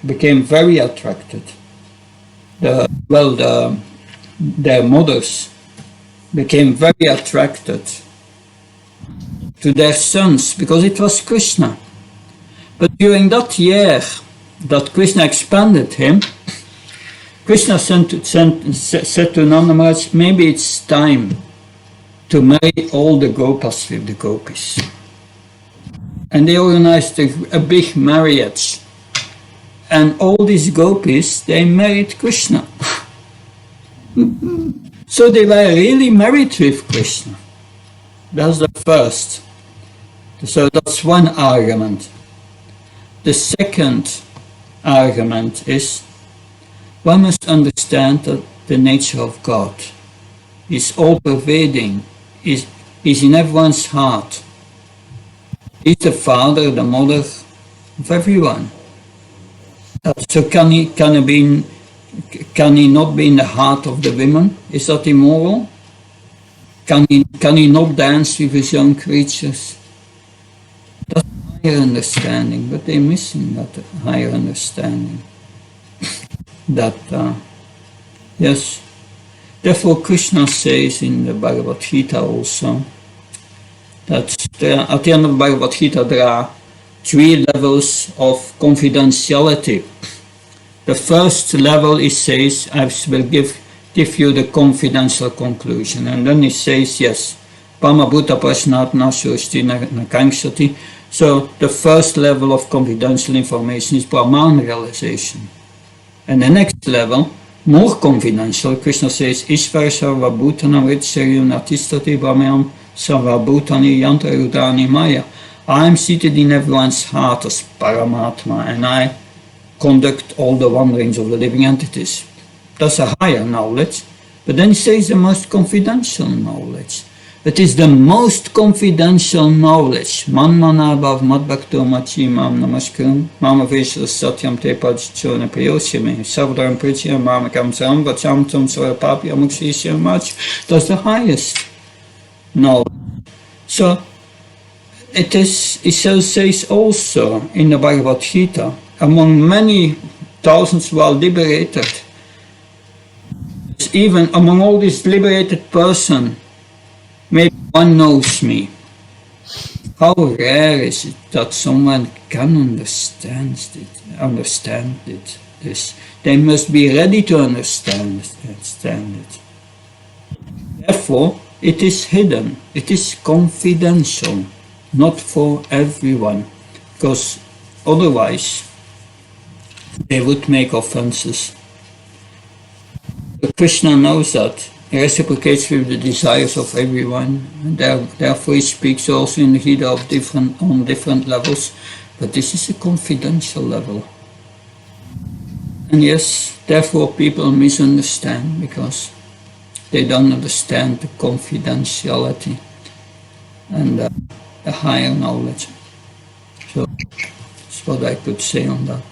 became very attracted. Their mothers became very attracted to their sons because it was Krishna. But during that year that Krishna expanded him, Krishna said to Nanda Maharaj, maybe it's time to marry all the gopas with the gopis. And they organized a big marriage. And all these gopis, they married Krishna. So they were really married with Krishna. That's the first. So that's one argument. The second argument is one must understand that the nature of God is all-pervading, is in everyone's heart. He's the father, the mother of everyone. So can he not be in the heart of the women? Is that immoral? Can he not dance with his young creatures? That's a higher understanding, but they're missing that higher understanding. Yes. Therefore Krishna says in the Bhagavad Gita also, that at the end of the Bhagavad Gita there are 3 levels of confidentiality. The first level, he says, I will give you the confidential conclusion. And then he says, yes, Pama Bhuta Prashnat Nashoshti Nakankshati. So the first level of confidential information is Brahman realization. And the next level, more confidential, Krishna says, Ishvara Sarva Bhutanam Ritzaryu Natistati Brahman Sarva Bhutani Yantarudani Maya. I am seated in everyone's heart as Paramatma, and I conduct all the wanderings of the living entities. That's a higher knowledge. But then he says the most confidential knowledge. It is the most confidential knowledge. Manmana bhav madbhakto machi mam namaskaram mama veshra satyam te pajchona prayosyame savdaram prichya mamakam saram vacham tam sarapapi amukshisya mach. That's the highest knowledge. So it says also in the Bhagavad Gita, among many thousands who are liberated, even among all these liberated person, maybe one knows me. How rare is it that someone can understand it? This they must be ready to understand it. Therefore, it is hidden. It is confidential, not for everyone, because otherwise they would make offenses. But Krishna knows that. He reciprocates with the desires of everyone, and therefore he speaks also in the Gita on different levels, but this is a confidential level. And yes, therefore people misunderstand because they don't understand the confidentiality and the higher knowledge. So that's what I could say on that.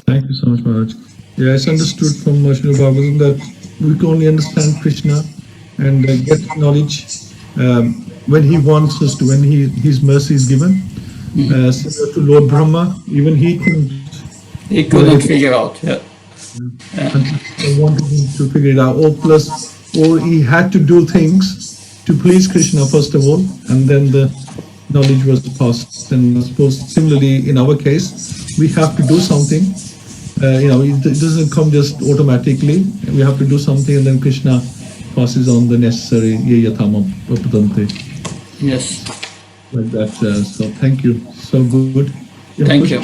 Thank you so much, Maharaj. Yeah, it's understood from Srimad Bhagavatam that we can only understand Krishna and get knowledge when he wants us to, when his mercy is given. Similar to Lord Brahma, even he couldn't figure out. Yeah. I wanted him to figure it out. Or he had to do things to please Krishna first of all, and then the knowledge was passed. And I suppose similarly in our case, we have to do something. It doesn't come just automatically. We have to do something, and then Krishna passes on the necessary yayatamam papadante. Yes. Like that. So thank you. So good. Thank you.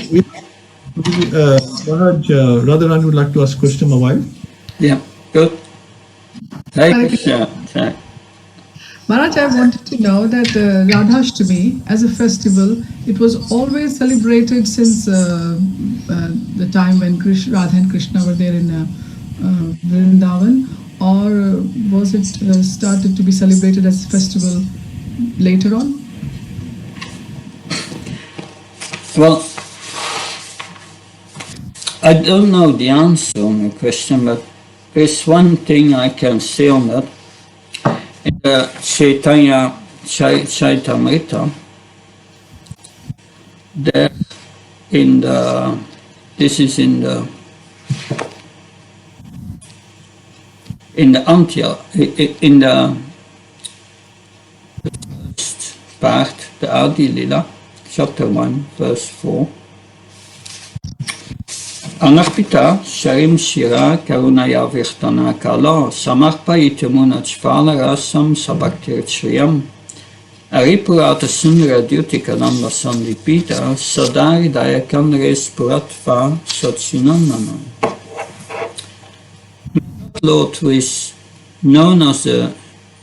Maharaj, Radharani would like to ask a question, my wife. Yeah, good. Hare Krishna. Maharaj, I wanted to know that Radhastami, as a festival, it was always celebrated since the time when Radha and Krishna were there in Vrindavan, or was it started to be celebrated as a festival later on? Well, I don't know the answer on the question, but there's one thing I can say on that. In the Chaitanya Chaitamrita, there in the, this is in the first part, the Adi Lila, chapter 1, verse 4. Anarpita Sharim Shira Karunaya Virtana Kala Samarpayitamunat Shvala Rasam Sabaktir Shriyam Aripurata Sundara Dutikalam Sandipita Sadari Dayakan Res Puratva Satsinanana. Lord, who is known as the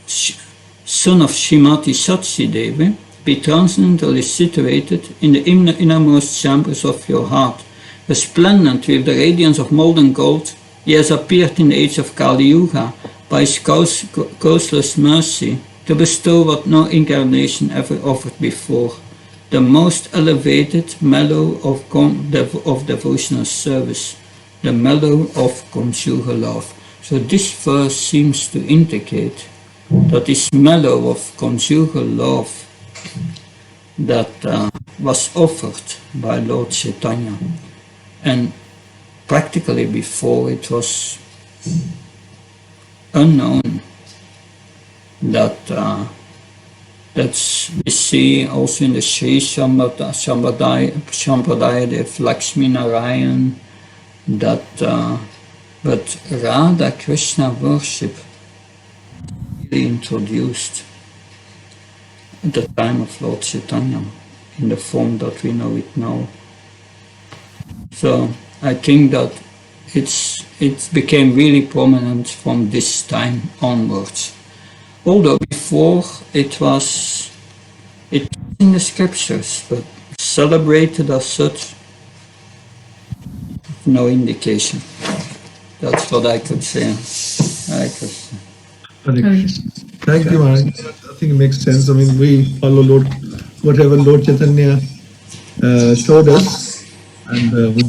son of Shrimati Satsi Devi, be transcendently situated in the innermost chambers of your heart. Resplendent with the radiance of molten gold, he has appeared in the age of Kali Yuga by his causeless mercy to bestow what no incarnation ever offered before, the most elevated mellow of devotional service, the mellow of conjugal love. So this verse seems to indicate that this mellow of conjugal love that was offered by Lord Chaitanya. And practically before it was unknown that we see also in the Sri Sampradaya of Lakshmi Narayan that but Radha Krishna worship really introduced at the time of Lord Chaitanya. in the form that we know it now. So I think that it became really prominent from this time onwards. Although before it was in the scriptures, but celebrated as such, no indication. That's what I could say. Hare Krishna. Hare Hare Krishna. Thank you, Maharaj. I think it makes sense. I mean, we follow whatever Lord Chaitanya showed us, and we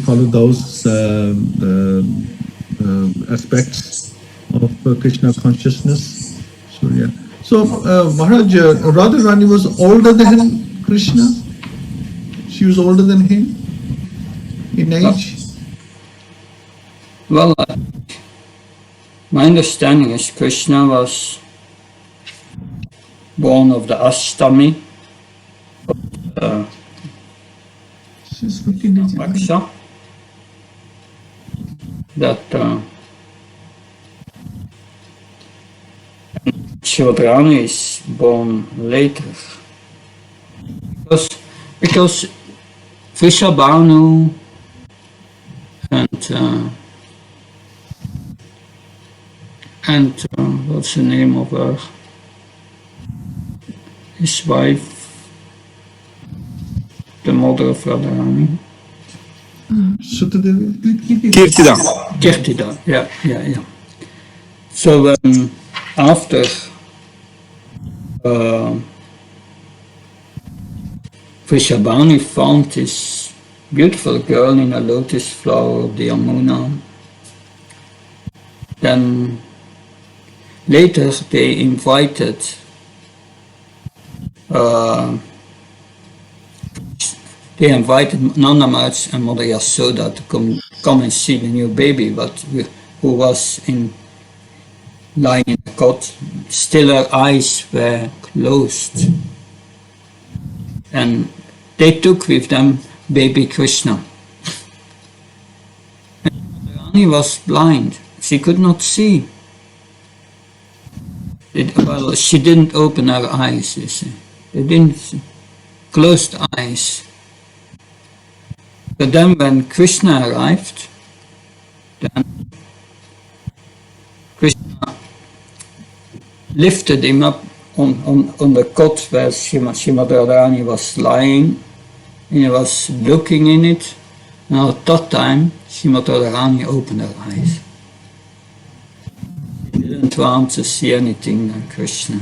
follow those aspects of Krishna consciousness. So yeah. So Maharaj, Radharani was older than Krishna. She was older than him in age. Well, my understanding is Krishna was born of the Ashtami, She's 15 days younger. Paksha, that Radharani is born later. Because Vrishabhanu and what's the name of her? His wife, the mother of Radharani. Sutadevi. Kirtida, yeah. So after Vrishabhanu found this beautiful girl in a lotus flower of the Yamuna, then later they invited Nanda Maharaj and Mother Yasoda to come and see the new baby, who was lying in the cot. Still her eyes were closed. And they took with them baby Krishna. And Radharani was blind. She could not see. She didn't open her eyes, you see. They didn't see. Closed eyes. But then when Krishna arrived, then Krishna lifted him up on the cot where Srimati Radharani was lying, and he was looking in it. Now at that time, Srimati Radharani opened her eyes. She didn't want to see anything than Krishna.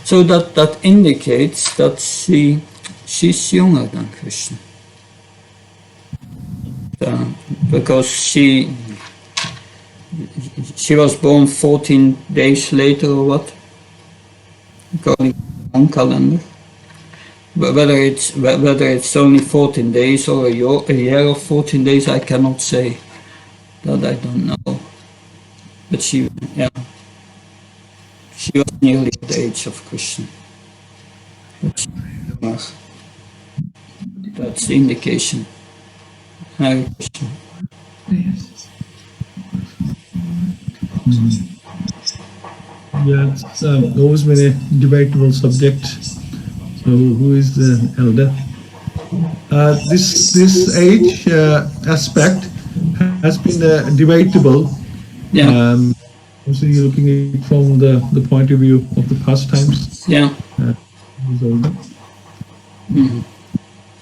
So that indicates that she's younger than Krishna. Because she was born 14 days later or what, according to the own calendar. But whether it's only 14 days or a year of 14 days, I cannot say. That I don't know. But she was nearly the age of Krishna. That's the indication. Hare Krishna. Yes. Yeah, it's always been a debatable subject. So, who is the elder? This age aspect has been debatable. Yeah. Also, you're looking at it from the point of view of the past times. Yeah. Who's older? Mm-hmm.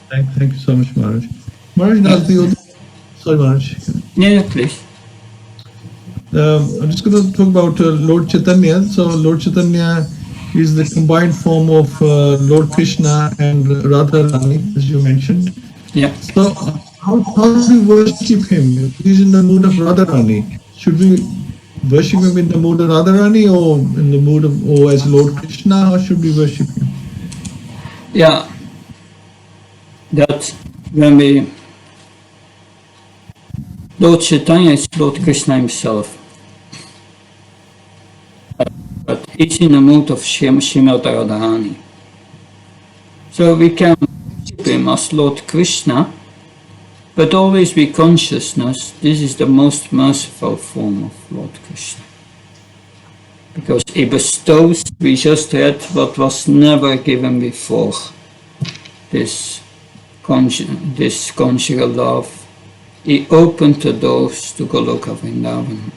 Thank you so much, Maharaj. Maharaj, now the other. Sorry, Maharaj. Yeah, please. I'm just going to talk about Lord Chaitanya. So Lord Chaitanya is the combined form of Lord Krishna and Radharani, as you mentioned. Yeah. So how do we worship him? He's in the mood of Radharani. Should we worship him in the mood of Radharani or in the mood of as Lord Krishna? How should we worship him? Yeah. That when we Lord Chaitanya is Lord Krishna himself. But he's in the mood of Srimati Radharani. So we can worship him as Lord Krishna, but always be consciousness, this is the most merciful form of Lord Krishna. because he bestows, we just read, what was never given before. This conjugal love. He opened the doors to Goloka Vrindavan.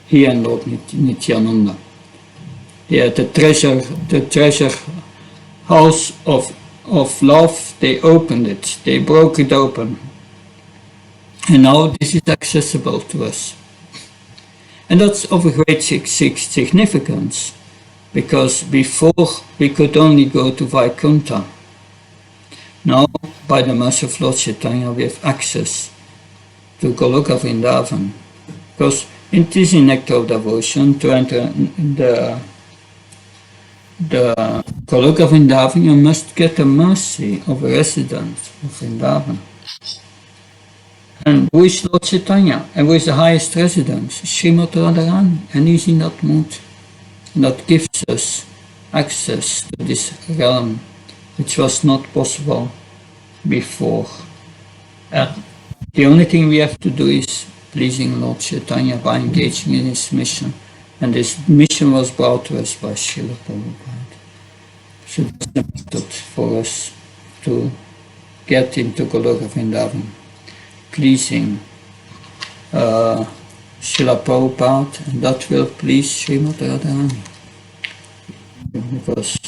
He and Lord Nityananda. Yeah, the treasure house of love, they opened it, they broke it open. And now this is accessible to us. And that's of a great significance, because before we could only go to Vaikuntha. Now, by the mercy of Lord Chaitanya, we have access to Goloka Vrindavan. Because it is in act of devotion to enter the Goloka Vrindavan, you must get the mercy of a resident of Vrindavan. And who is Lord Chaitanya? And who is the highest resident? Srimati Radharani. And he's in that mood. And that gives us access to this realm, which was not possible before. And the only thing we have to do is pleasing Lord Chaitanya by engaging in his mission. And this mission was brought to us by Srila Prabhupada. So that's the method for us to get into Goloka Vrindavan. Pleasing Srila Prabhupada, and that will please Srimati Radharani. Because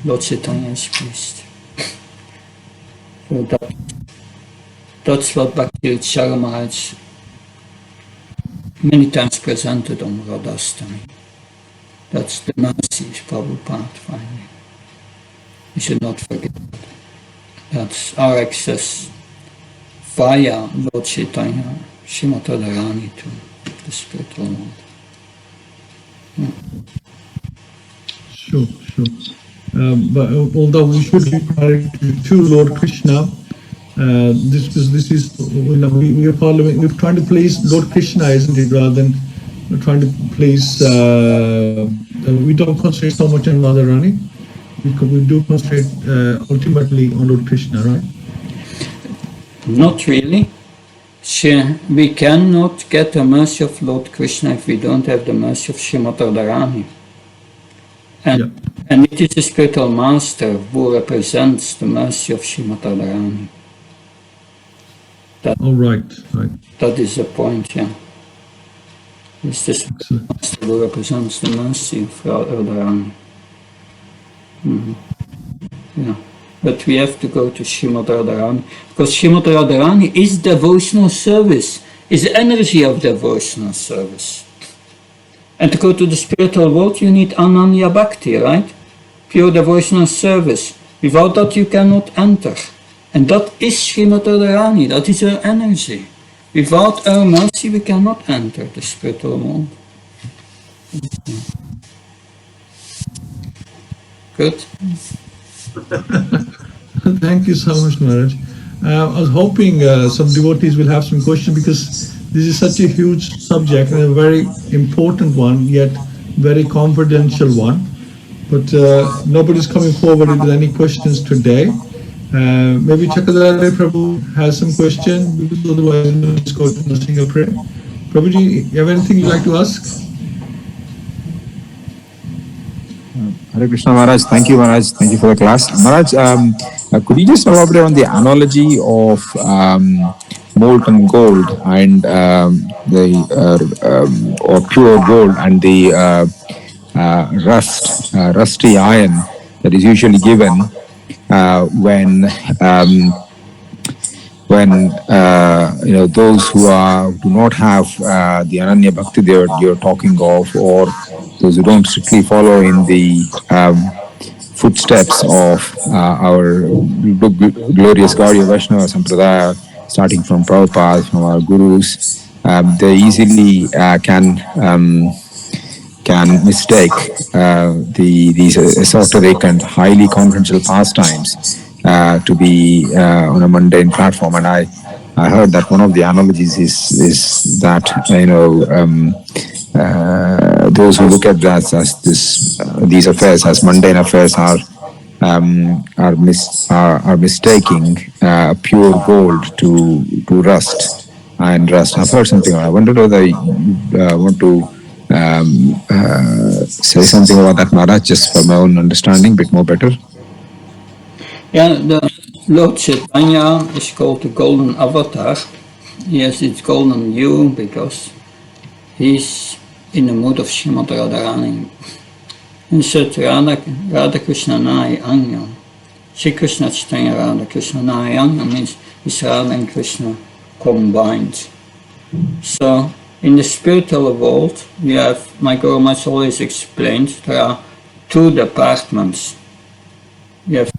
Lord Chaitanya is pleased. So that's what Bhakti Chara Maharaj many times presented on Radhastami. That's the mercy of Prabhupada finally. We should not forget that. That's our access via Lord Chaitanya, Srimati Radharani to the spiritual world. Sure. But although we should be connected to Lord Krishna, this is we are following. We're trying to please Lord Krishna, isn't it? Rather than we're trying to please. We don't concentrate so much on Radharani. We do concentrate ultimately on Lord Krishna, right? Not really. We cannot get the mercy of Lord Krishna if we don't have the mercy of Srimati Radharani. And it is the spiritual master who represents the mercy of Srimati Radharani. All right. That is the point, yeah. It's the spiritual master who represents the mercy of Radharani. Yeah. But we have to go to Srimati Radharani, because Srimati Radharani is devotional service, is the energy of devotional service. And to go to the spiritual world, you need Ananya Bhakti, right? Pure devotional service. Without that, you cannot enter. And that is Srimati Radharani, that is her energy. Without her mercy, we cannot enter the spiritual world. Good? Thank you so much, Maharaj. I was hoping some devotees will have some questions, because this is such a huge subject and a very important one, yet very confidential one. But nobody's coming forward with any questions today. Maybe Chakradhara Prabhu has some questions, because otherwise we'll just go to a single prayer. Prabhuji, you have anything you'd like to ask? Hare Krishna Maharaj, thank you Maharaj, thank you for the class. Maharaj, could you just elaborate on the analogy of molten gold and or pure gold and the rusty iron that is usually given when those who do not have the Ananya Bhakti you're talking of, or those who don't strictly follow in the footsteps of our glorious Gaudiya Vaishnava Sampradaya, starting from Prabhupada, from our gurus, they easily can mistake these esoteric and highly confidential pastimes to be on a mundane platform. And I heard that one of the analogies is that those who look at that as these affairs as mundane affairs are mistaking pure gold to rust and rust. I've heard something. I wondered whether you want to say something about that, Maharaj, just for my own understanding, a bit more better? Yeah, the Lord Chaitanya is called the Golden Avatar. Yes, it's golden hue because he's in the mood of Srimati Radharani. And said Radha Krishna Nai Anya. Sri Krishna Chaitanya Radha Krishna Nai Anya means it's Radha and Krishna combined. So in the spiritual world, we have, my Guru Maharaj always explained, there are two departments. We have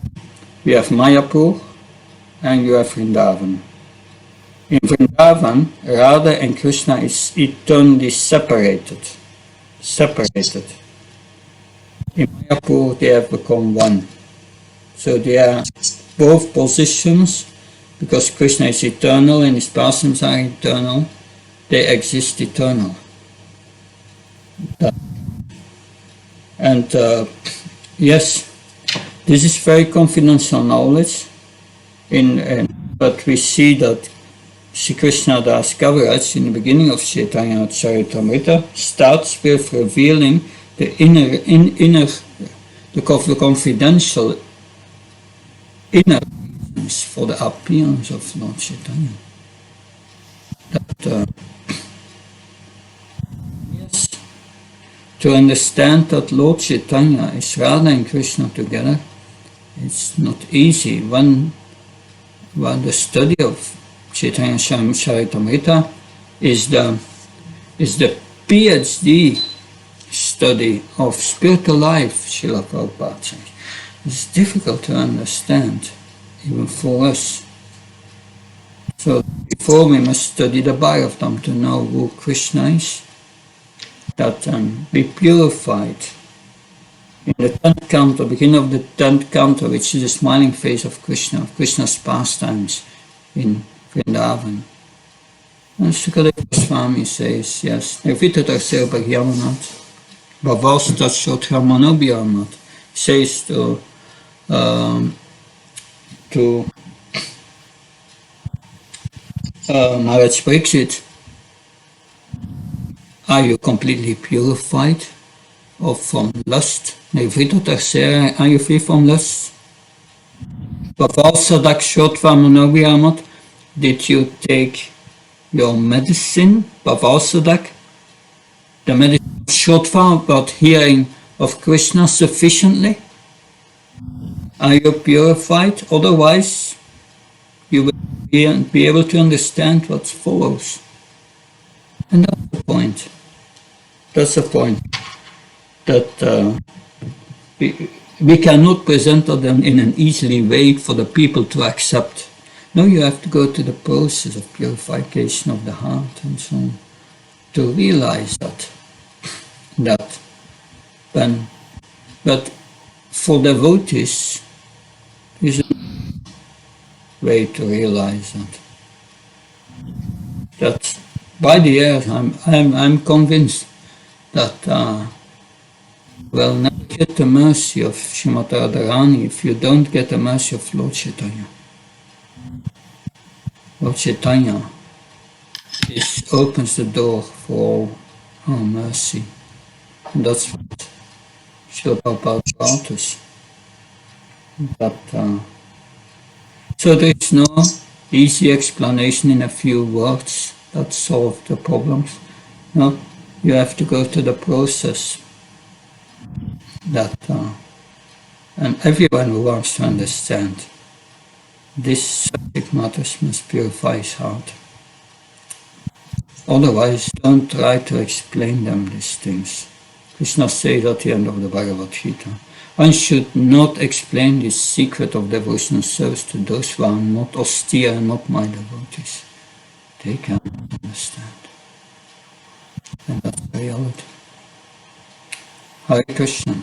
Mayapur and you have Vrindavan. In Vrindavan, Radha and Krishna is eternally separated. In Mayapur, they have become one. So they are both positions, because Krishna is eternal and his pastimes are eternal, they exist eternal. And yes, this is very confidential knowledge, but we see that Sri Krishna Das Kaviraj in the beginning of Chaitanya Charitamrita starts with revealing the the confidential inner reasons for the appearance of Lord Chaitanya. That, yes, to understand that Lord Chaitanya is Radha and Krishna together, it's not easy. When the study of Chaitanya Charitamrita is the PhD study of spiritual life, Srila Prabhupada says. It's difficult to understand, even for us. So before we must study the Bhagavatam to know who Krishna is, that be purified. In the 10th canto, beginning of the 10th canto, which is the smiling face of Krishna's pastimes in Vrindavan. And Sukadeva Goswami says, yes, Nirvita Ser Bhagyamanat, Bhavasta Shotramanobiyamat, says to Maharaj Parikshit, are you completely purified from lust? Nirvita Tarsera, are you free from lust? Bhavalsadak Shotva Manobiyamat, did you take your medicine, Bhavalsadak, the medicine of Shotva, about hearing of Krishna sufficiently? Are you purified? Otherwise, you will be able to understand what follows. And that's the point. That's the point. That we cannot present them in an easy way for the people to accept. No, you have to go to the process of purification of the heart and so on to realize that. But for devotees, is a way to realize that by the years I'm convinced that we'll never get the mercy of Srimati Radharani if you don't get the mercy of Lord Chaitanya. Lord Chaitanya opens the door for our mercy, and that's what Srila Prabhupada taught us. So there is no easy explanation in a few words that solve the problems. No, you have to go to the process. And everyone who wants to understand this subject matters must purify his heart. Otherwise, don't try to explain them these things. Krishna says at the end of the Bhagavad Gita, one should not explain this secret of devotional service to those who are not austere and not my devotees. They cannot understand. And that's the reality. Hare Krishna.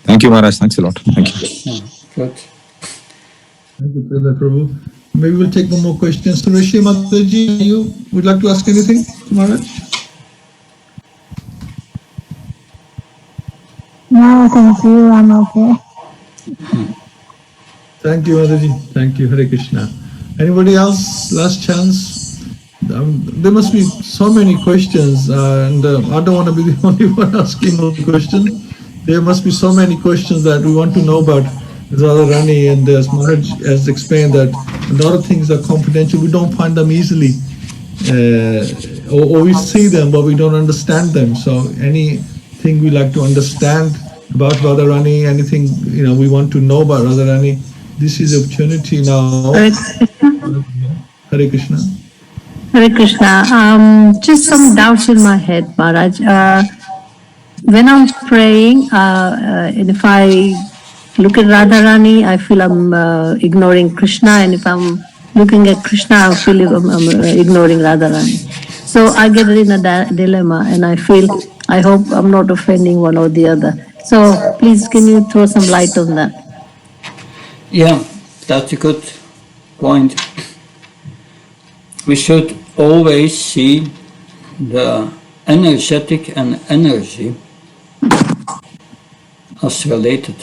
Thank you, Maharaj. Thanks a lot. Thank you. Yeah, good. Thank you, Brother Prabhu. Maybe we'll take one more question. So, Rishi Mataji, you would like to ask anything, Maharaj? No, thank you. I'm okay. Thank you, Mataji. Thank you. Hare Krishna. Anybody else? Last chance. There must be so many questions, and I don't want to be the only one asking all the questions. There must be so many questions that we want to know about Radharani, and as Maharaj has explained that a lot of things are confidential. We don't find them easily, or we see them but we don't understand them. So anything we like to understand about Radharani, anything we want to know about Radharani, this is the opportunity now. Hare Krishna. Hare Krishna. Just some doubts in my head, Maharaj. When I'm praying, and if I look at Radharani, I feel I'm ignoring Krishna, and if I'm looking at Krishna, I feel I'm ignoring Radharani. So I get in a dilemma, and I hope I'm not offending one or the other. So please, can you throw some light on that? Yeah, that's a good point. We should always see the energetic and energy as related,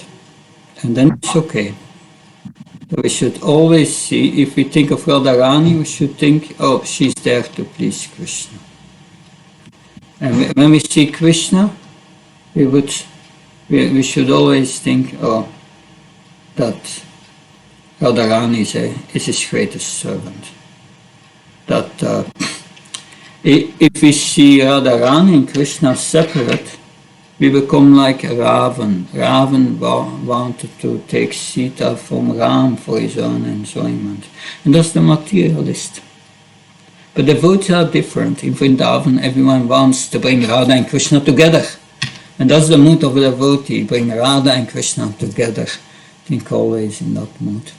and then it's okay. We should always see, if we think of Radharani, we should think, oh, she's there to please Krishna. And when we see Krishna, we should always think, oh, that Radharani is his greatest servant. That if we see Radharani and Krishna separate, we become like Ravan. Ravan wanted to take Sita from Ram for his own enjoyment. And that's the materialist. But the devotees are different. In Vrindavan, everyone wants to bring Radha and Krishna together. And that's the mood of the devotee, bring Radha and Krishna together. Think always in that mood.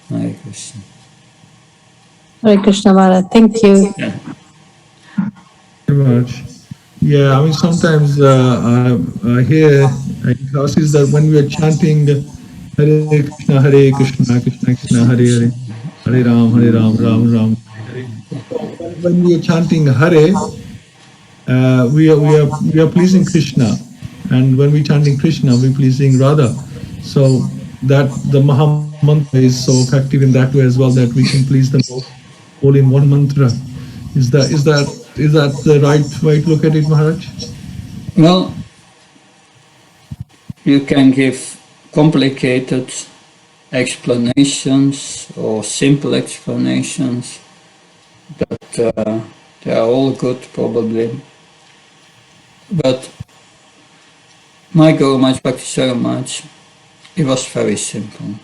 Hare Krishna. Hare Krishna, Maharaj. Thank you. Yeah. Very much. Yeah, I mean, sometimes I hear in classes that when we are chanting Hare Krishna, Krishna Krishna, Hare Hare, Hare Ram, Ram Ram. When we are chanting Hare, we are pleasing Krishna, and when we are chanting Krishna, we are pleasing Radha. So that the Maha Mantra is so effective in that way as well, that we can please them all in one mantra. Is that the right way to look at it, Maharaj? Well, you can give complicated explanations or simple explanations that they are all good probably. But my Guru Maharaj Bhakti Maharaj, it was very simple.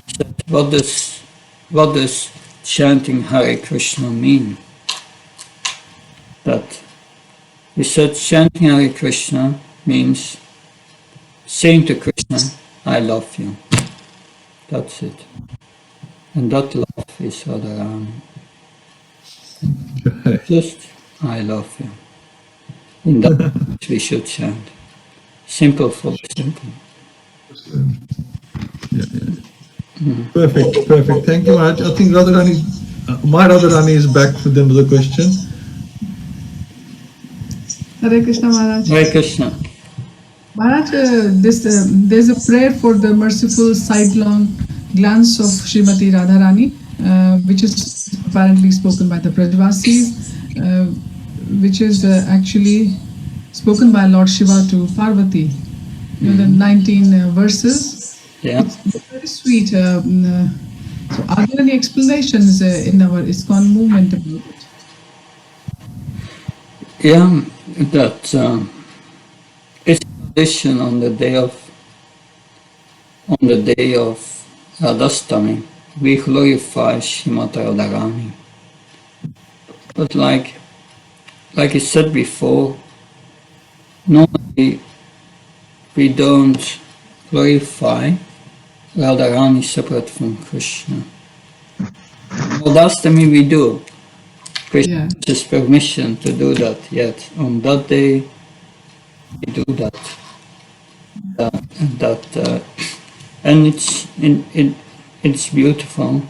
He said, what does chanting Hare Krishna mean? That he said chanting Hare Krishna means saying to Krishna, I love you. That's it. And that love is Radharani. Just, I love you. In that we should chant. Simple for the simple. Perfect. Thank you, Maharaj. I think my Radharani is back with another question. Hare Krishna, Maharaj. Hare Krishna. Maharaj, there's a prayer for the merciful sidelong glance of Srimati Radharani, which is apparently spoken by the Brajvasis, which is actually spoken by Lord Shiva to Parvati. The 19 verses. Yeah. It's very sweet. So are there any explanations in our ISKCON movement about it? Yeah, that it's tradition on the day of Radhastami, we glorify Srimati Radharani. But like I said before, normally we don't glorify Radharani separate from Krishna. Radhastami we do. Krishna has permission to do that, yet on that day we do that. And it's beautiful.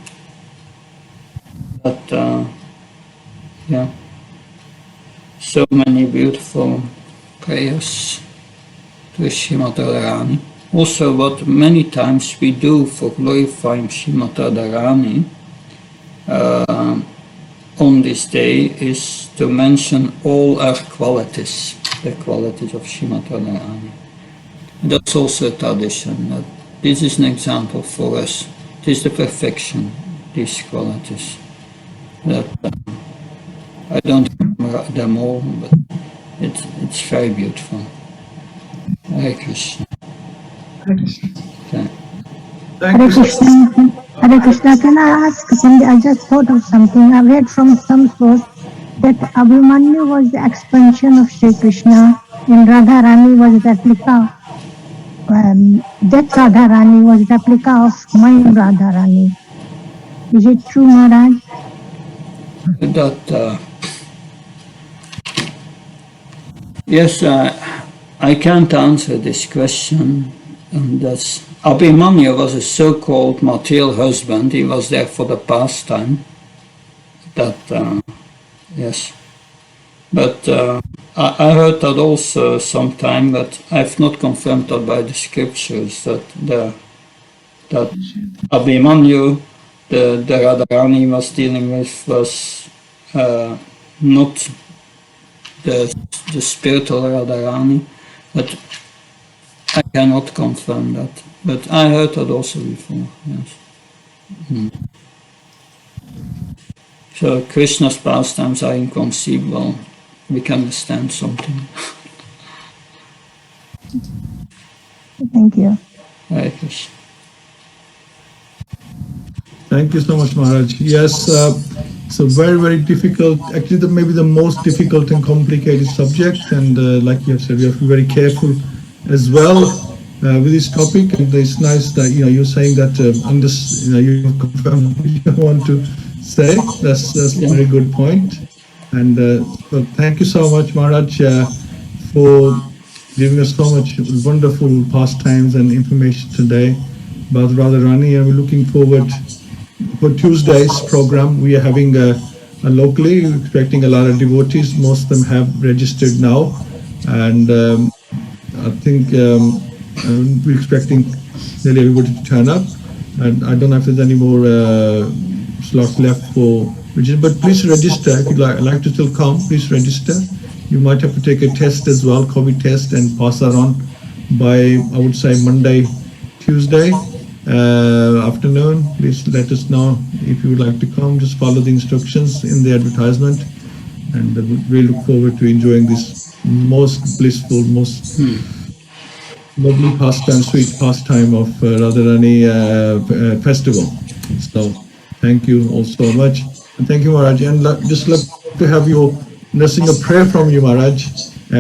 But so many beautiful prayers to Srimati Radharani. Also, what many times we do for glorifying Srimati Radharani, on this day is to mention all our qualities, the qualities of Srimati Radharani. That's also a tradition. That this is an example for us. It is the perfection, these qualities. That I don't remember them all, but it's very beautiful. Hare Krishna. Hare Krishna. Okay. Thank Hare you so Krishna. Hare Krishna. Can I ask something? I just thought of something. I read from some source that Abhimanyu was the expansion of Sri Krishna and Radharani was replica. That Radharani was replica of my Radharani. Is it true, Maharaj? That yes, I can't answer this question. And that's Abhimanyu was a so-called material husband. He was there for the pastime. That yes, but I heard that also sometime, but I've not confirmed that by the scriptures that Abhimanyu, the Radharani was dealing with, was not the spiritual Radharani, but I cannot confirm that. But I heard that also before, yes. So Krishna's pastimes are inconceivable. We can understand something. Thank you. Hare Krishna. Thank you so much, Maharaj. Yes, it's a very, very difficult, actually maybe the most difficult and complicated subject. And like you have said, we have to be very careful as well with this topic. And it's nice that you're saying that you confirm what you want to say. That's a very good point. And well, thank you so much, Maharaj, for giving us so much wonderful pastimes and information today about Radharani. And we're looking forward for Tuesday's program. We are having a locally, we're expecting a lot of devotees. Most of them have registered now. And I think we're expecting nearly everybody to turn up. And I don't know if there's any more slots left for register, but please register. If you'd like to still come, please register. You might have to take a test as well, COVID test, and pass that on by, I would say, Monday, Tuesday afternoon. Please let us know if you would like to come. Just follow the instructions in the advertisement, and we look forward to enjoying this most blissful, most lovely pastime, sweet pastime of Radharani festival. So thank you all so much, and thank you, Maharaj. And just like to have you nursing a prayer from you, Maharaj,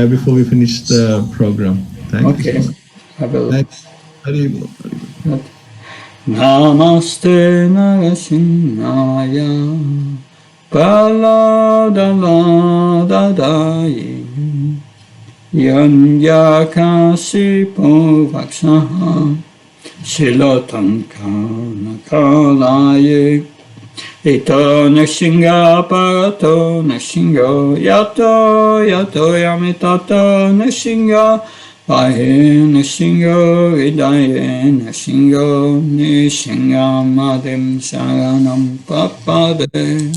before we finish the program. Thank you so much. I will. Hari Bol, Hari Bol. Namaste Narasimhaya Paladadadayi Yanyakasipo Vakshaha Shilatankanakalaye Ito Nashinga Parato Nashingo Yato Yamitato Nashinga Vahe Nashingo Idaye Nashingo Nishinga Madim Sharanam Papade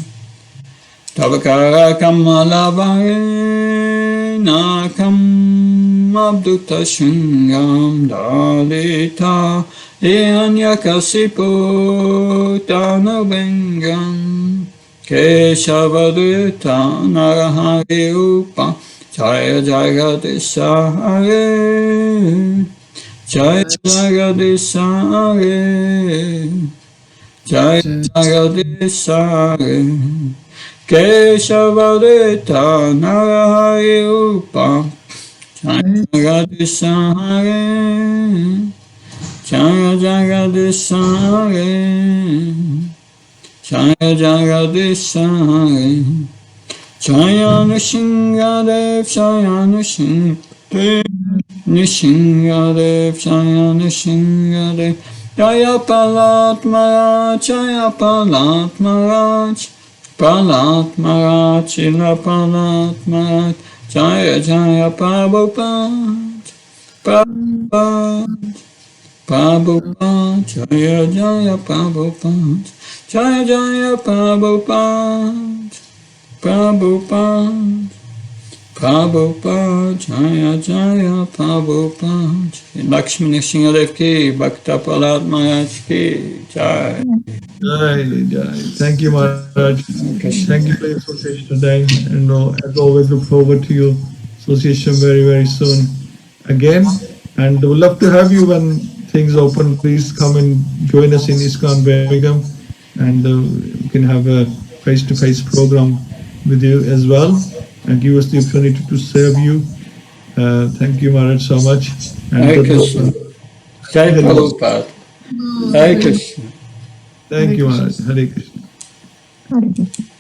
Tavakara Kamalavare Nakam Abdutta Shingam Dalita Yanyakasipo Tanavengam Keshavadita Narahari Upa Jaya Jagadisa Hare Jaya Jagadisa Hare Jaya Jagadisa Hare Keshavadita Narahari Upa Jaya Jagadisa Hare Jaya Jagadisa Hare Jaya Jagadisa Hare Jaya Nishingadev Jaya Nishingadev Jaya Nishingadev Jaya Palat Maharaj Jaya Palat Maharaj Palat Maharaj Chila Palat Maharaj Jaya Jaya Prabhupada Prabhupada Prabhupada Jaya Jaya Prabhupada Jaya Jaya Prabhupada Prabhupada, Prabhupada, Jaya Jaya Prabhupada. Lakshmi Nrsimhadev ki, Bhakta Prahlad Maharaj ki, Jai. Jai. Thank you, Maharaj. Thank you for your association today. And as always, look forward to your association very, very soon again. And we'd love to have you when things open. Please come and join us in ISKCON Birmingham. And we can have a face-to-face program with you as well and give us the opportunity to serve you. Thank you, Maharaj, so much. And Hare God bless Krishna. you. Jai Prabhupada. Hare Krishna. Thank you, Krishna. Maharaj. Hare Krishna. Hare Krishna.